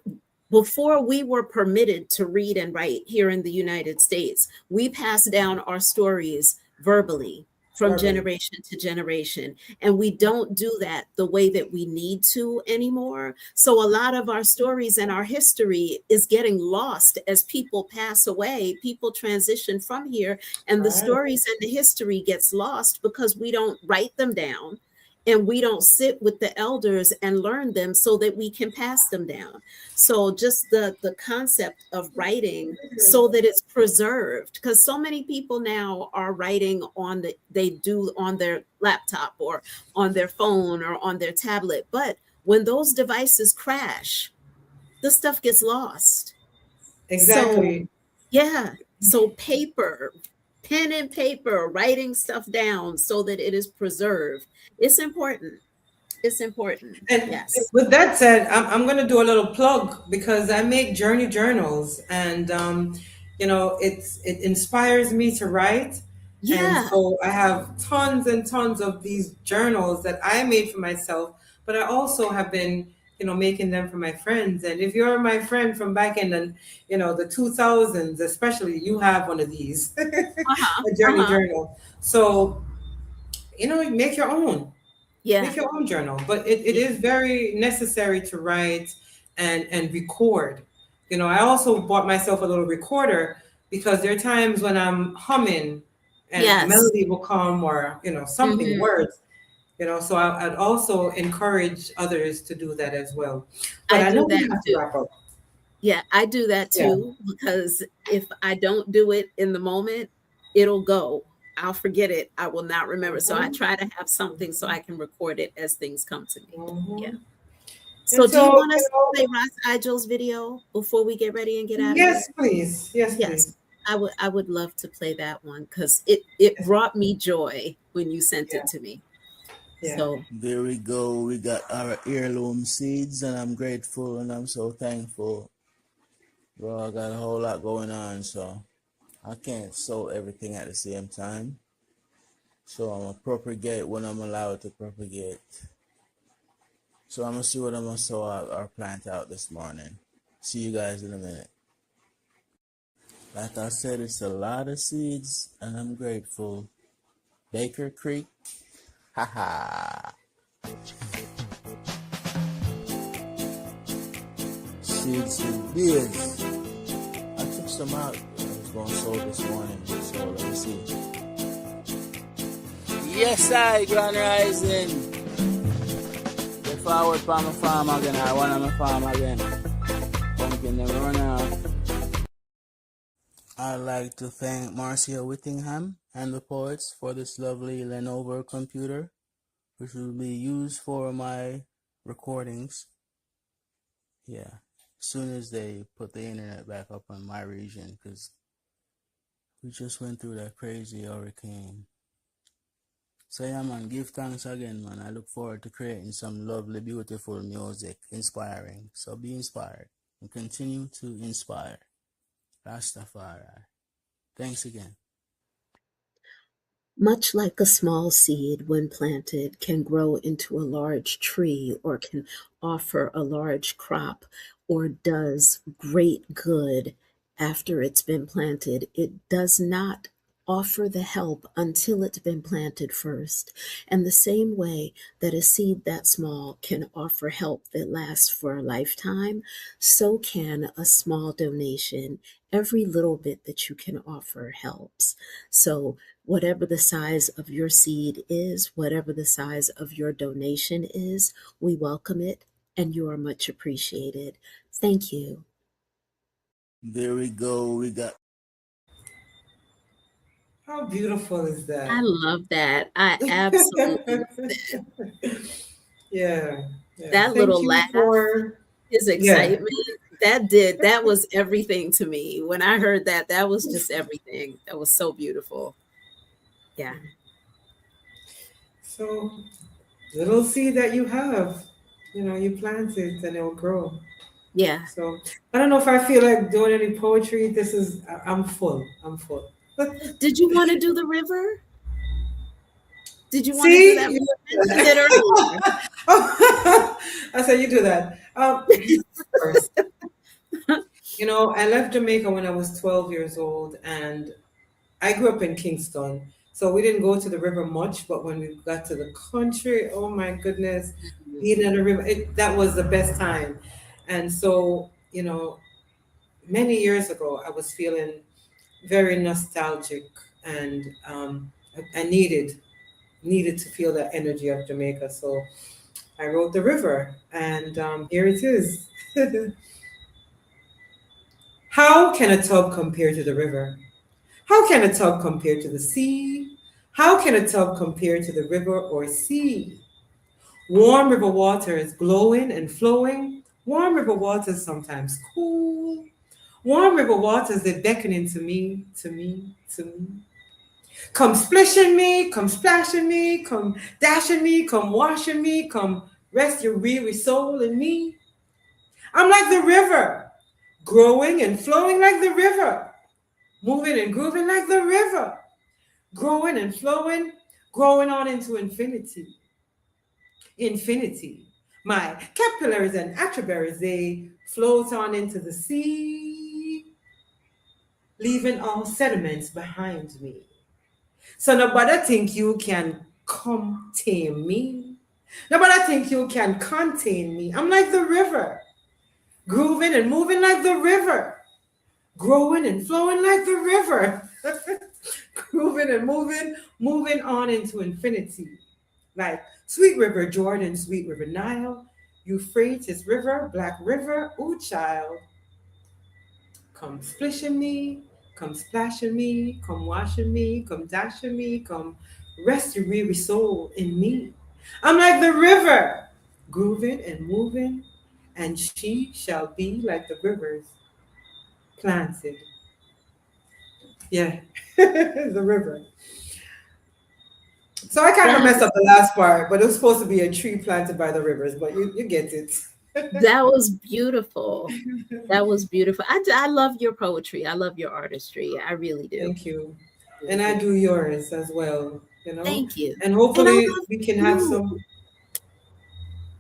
before we were permitted to read and write here in the United States, we passed down our stories verbally from Verbally. generation to generation. And we don't do that the way that we need to anymore. So a lot of our stories and our history is getting lost as people pass away, people transition from here, and the Right. stories and the history gets lost because we don't write them down and we don't sit with the elders and learn them so that we can pass them down. So just the concept of writing so that it's preserved, because so many people now are writing they do on their laptop or on their phone or on their tablet, but when those devices crash, the stuff gets lost. So Exactly. yeah, so pen and paper, writing stuff down so that it is preserved. It's important. It's important. And Yes. with that said, I'm going to do a little plug because I make journey journals, and it inspires me to write, and Yeah. so I have tons and tons of these journals that I made for myself, but I also have been making them for my friends. And if you're my friend from back in the 2000s, especially, you have one of these, Uh-huh. a journey Uh-huh. journal. So make your own. Yeah. Make your own journal, but it Yeah. is very necessary to write and record. I also bought myself a little recorder because there are times when I'm humming and a Yes. melody will come, or something, Hmm. words. So I'd also encourage others to do that as well. But I I know do we that have to too. wrap up. Yeah, I do that Yeah. too because if I don't do it in the moment, it'll go. I'll forget it. I will not remember. So I Mhm. try to have something so I can record it as things come to me. Yeah. Mhm. So And do you so, want us to play Ross Igel's video before we get ready and get out of here? yes, please. Yes, Yes. please. I would love to play that one because it Yes. brought me joy when you sent Yeah. it to me. Yeah. So There we go. We got our heirloom seeds, and I'm grateful and I'm so thankful. Bro, I got a whole lot going on, so I can't sow everything at the same time. So I'm gonna propagate when I'm allowed to propagate. So I'm gonna see what I'm gonna sow out or plant out this morning. See you guys in a minute. Like I said, it's a lot of seeds, and I'm grateful. Baker Creek, haha. Seeds to biz. I took some out. I was going to sow this morning, so let me see. Yes, I, Grand Rising. Get forward for my farm again. I want on my farm again. Pumpkin them run out. I'd like to thank Marcia Whittingham and the poets for this lovely Lenovo computer, which will be used for my recordings. Yeah, as soon as they put the internet back up on my region, because we just went through that crazy hurricane. So yeah, man, give thanks again, man. I look forward to creating some lovely, beautiful music, inspiring. So be inspired and continue to inspire. Rastafari. Thanks again. much like a small seed, when planted, can grow into a large tree or can offer a large crop or does great good after it's been planted, it does not offer the help until it's been planted first. And the same way that a seed that small can offer help that lasts for a lifetime, so can a small donation. Every little bit that you can offer helps. So whatever the size of your seed is, whatever the size of your donation is, we welcome it and you are much appreciated. Thank you. There we go. We got How beautiful is I that? love that. I absolutely, Yeah, yeah. that Thank little you laugh, for, his yeah. excitement, that was everything to me. When I heard that, that was just everything. That was so beautiful. Yeah. So, little seed that you have, you plant it and it'll grow. Yeah. So, I don't know if I feel like doing any poetry. I'm full. I'm full. Did you want to do the river? Did you want to do that? See? We mentioned it earlier. I said, you do that. First, I left Jamaica when I was 12 years old, and I grew up in Kingston, so we didn't go to the river much. But when we got to the country, oh my goodness, being in the river, that was the best time. And so, many years ago, I was feeling very nostalgic, and I needed to feel the energy of Jamaica. So I wrote the river, and here it is. How can a tub compare to the river? How can a tub compare to the sea? How can a tub compare to the river or sea? Warm river water is glowing and flowing. Warm river water is sometimes cool. Warm river waters, they're beckoning to me, to me, to me. Come splishing me, come splashing me, come dashing me, come washing me, come rest your weary soul in me. I'm like the river, growing and flowing like the river, moving and grooving like the river, growing and flowing, growing on into infinity. Infinity. My capillaries and attributaries, they float on into the sea, leaving all sediments behind me. So nobody think you can come tame me. Nobody think you can contain me. I'm like the river, grooving and moving like the river, growing and flowing like the river, grooving and moving, moving on into infinity. Like Sweet River Jordan, Sweet River Nile, Euphrates River, Black River, ooh child, come splishing me, come splashing me, come washing me, come dashing me, come rest your weary soul in me. I'm like the river, grooving and moving, and she shall be like the rivers planted. Yeah, the river. So I kind of That messed up the last part, but it was supposed to be a tree planted by the rivers, but you get it. that was beautiful. That was beautiful. I love your poetry. I love your artistry. I really do. Thank you. Really And I do. do yours as well, you know? Thank you. And And I hopefully love we can have you. some.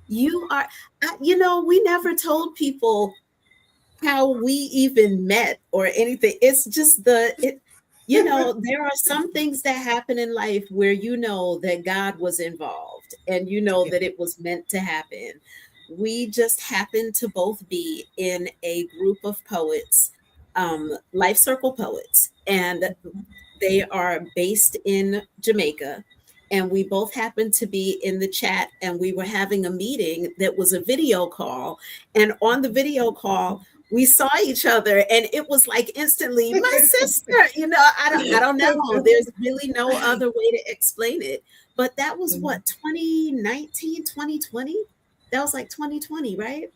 You are, we never told people how we even met or anything. It's just there are some things that happen in life where you know that God was involved and you know Yeah. that it was meant to happen. We just happen to both be in a group of poets, life circle poets, and they are based in Jamaica. And we both happened to be in the chat, and we were having a meeting that was a video call. And on the video call, we saw each other, and it was like instantly, my sister. I don't know. There's really no other way to explain it. But that was what, 2019, 2020? That was like 2020, right?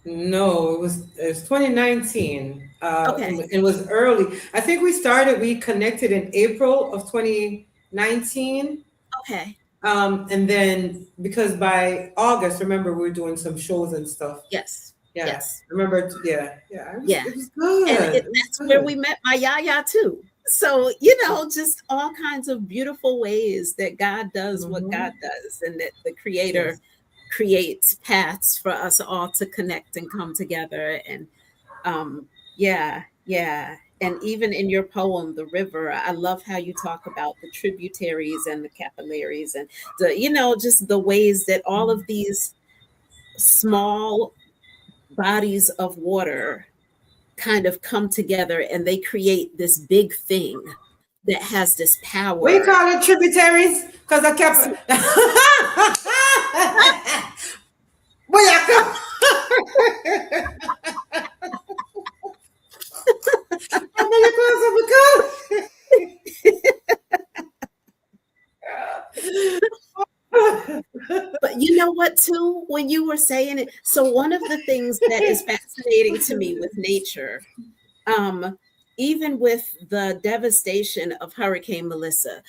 No, it was 2019. Okay. It was early. I think we connected in April of 2019. Okay. And then because by August, remember we were doing some shows and stuff. Yes. Yeah. Yes. Remember, yeah, yeah. Yeah. It was And good. It was that's where we good. met my Yaya too. So, just all kinds of beautiful ways that God does what Hmm. God does, and that the Creator Yes. creates paths for us all to connect and come together. And yeah, yeah. And even in your poem, The River, I love how you talk about the tributaries and the capillaries and just the ways that all of these small bodies of water kind of come together and they create this big thing that has this We power. call it tributaries because I kept. So, Booyaka! I'm gonna close up the call. but you know what, too, when you were saying it, so one of the things that is fascinating to me with nature, um, even with the devastation of Hurricane Melissa,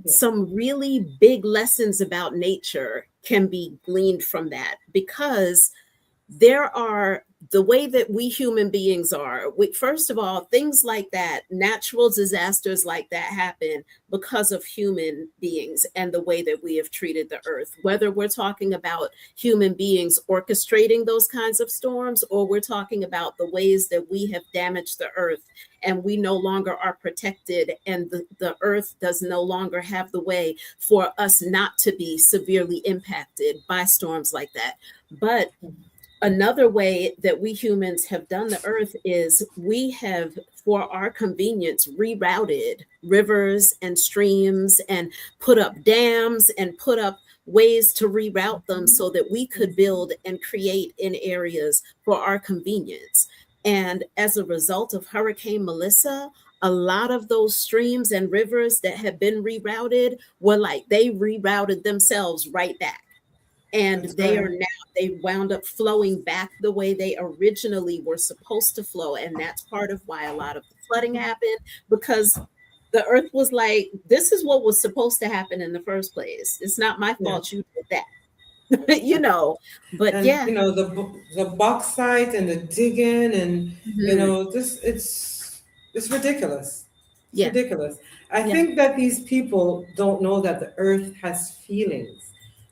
some really big lessons about nature can be gleaned from that because there are the way that we human beings are. First of all, things like that, natural disasters like that happen because of human beings and the way that we have treated the earth. Whether we're talking about human beings orchestrating those kinds of storms, or we're talking about the ways that we have damaged the earth and we no longer are protected, and the earth does no longer have the way for us not to be severely impacted by storms like that. But another way that we humans have done the earth is we have, for our convenience, rerouted rivers and streams and put up dams and put up ways to reroute them so that we could build and create in areas for our convenience. And as a result of Hurricane Melissa, a lot of those streams and rivers that have been rerouted were like they rerouted themselves right back, and That's right. they wound up flowing back the way they originally were supposed to flow. And that's part of why a lot of the flooding happened, because The earth was like, this is what was supposed to happen in the first place. It's not my Yeah. fault you did that. But And yeah. the bauxite and the digging and Mhm. this it's ridiculous. It's Yeah. ridiculous. I Yeah. think that these people don't know that the earth has feelings.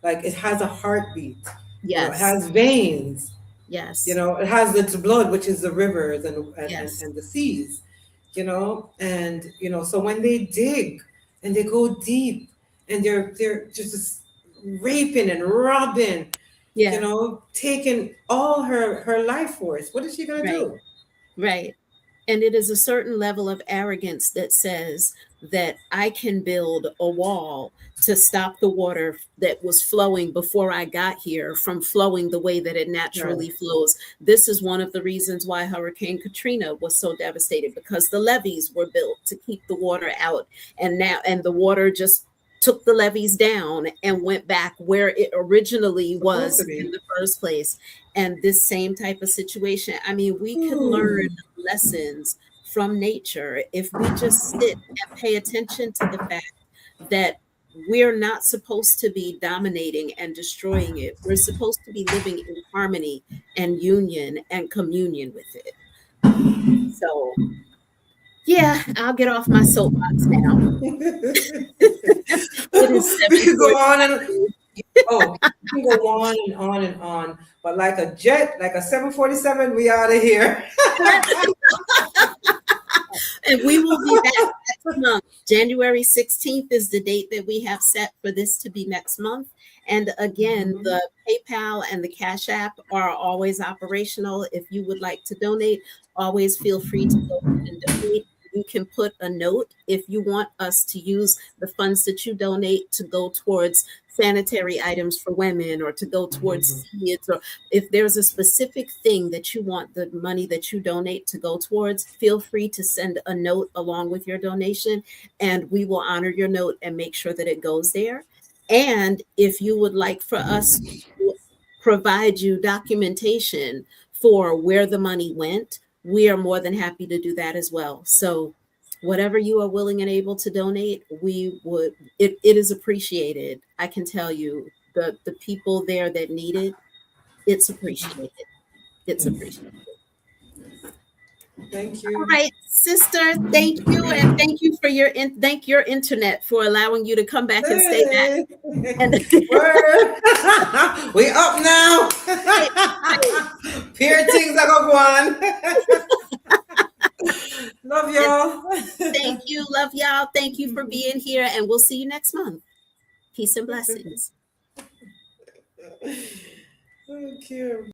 Like it has a heartbeat. It Yes. has veins. Yes. It has its blood, which is the rivers Yes. and the seas. And so when they dig and they go deep and they're just raping and robbing, Yeah. taking all her life force. What is she gonna Right. do? Right. And it is a certain level of arrogance that says that I can build a wall to stop the water that was flowing before I got here from flowing the way that it Right. naturally flows. This is one of the reasons why Hurricane Katrina was so devastated, because the levees were built to keep the water out. And the water just took the levees down and went back where it originally Supposed to was be. in the first place. And this same type of situation, I mean, we can learn Ooh. lessons from nature if we just sit and pay attention to the fact that we're not supposed to be dominating and destroying it. We're supposed to be living in harmony and union and communion with it. So, yeah, I'll get off my soapbox now. It is We could go on and 7:45. we can go on and on and on. But like a jet, like a 747, we out of here. And we will be back next month. January 16th is the date that we have set for this to be next month. And again, Mhm. the PayPal and the Cash App are always operational. If you would like to donate, always feel free to go ahead and donate. You can put a note if you want us to use the funds that you donate to go towards sanitary items for women or to go towards seeds, or if there's a specific thing that you want the money that you donate to go towards, feel free to send a note along with your donation, and we will honor your note and make sure that it goes there. And if you would like for us to provide you documentation for where the money went, we are more than happy to do that as well. So whatever you are willing and able to donate, it is appreciated. I can tell you, the people there that need it, it's appreciated. It's Yes. appreciated. Thank All you. right, sister, thank you. And thank you for thank your internet for allowing you to come back and stay back. Hey. And Word. We up now. right, right. Peer things are going on. Love And y'all. thank you. Love y'all. Thank you for being here. And we'll see you next month. Peace and blessings. Thank you.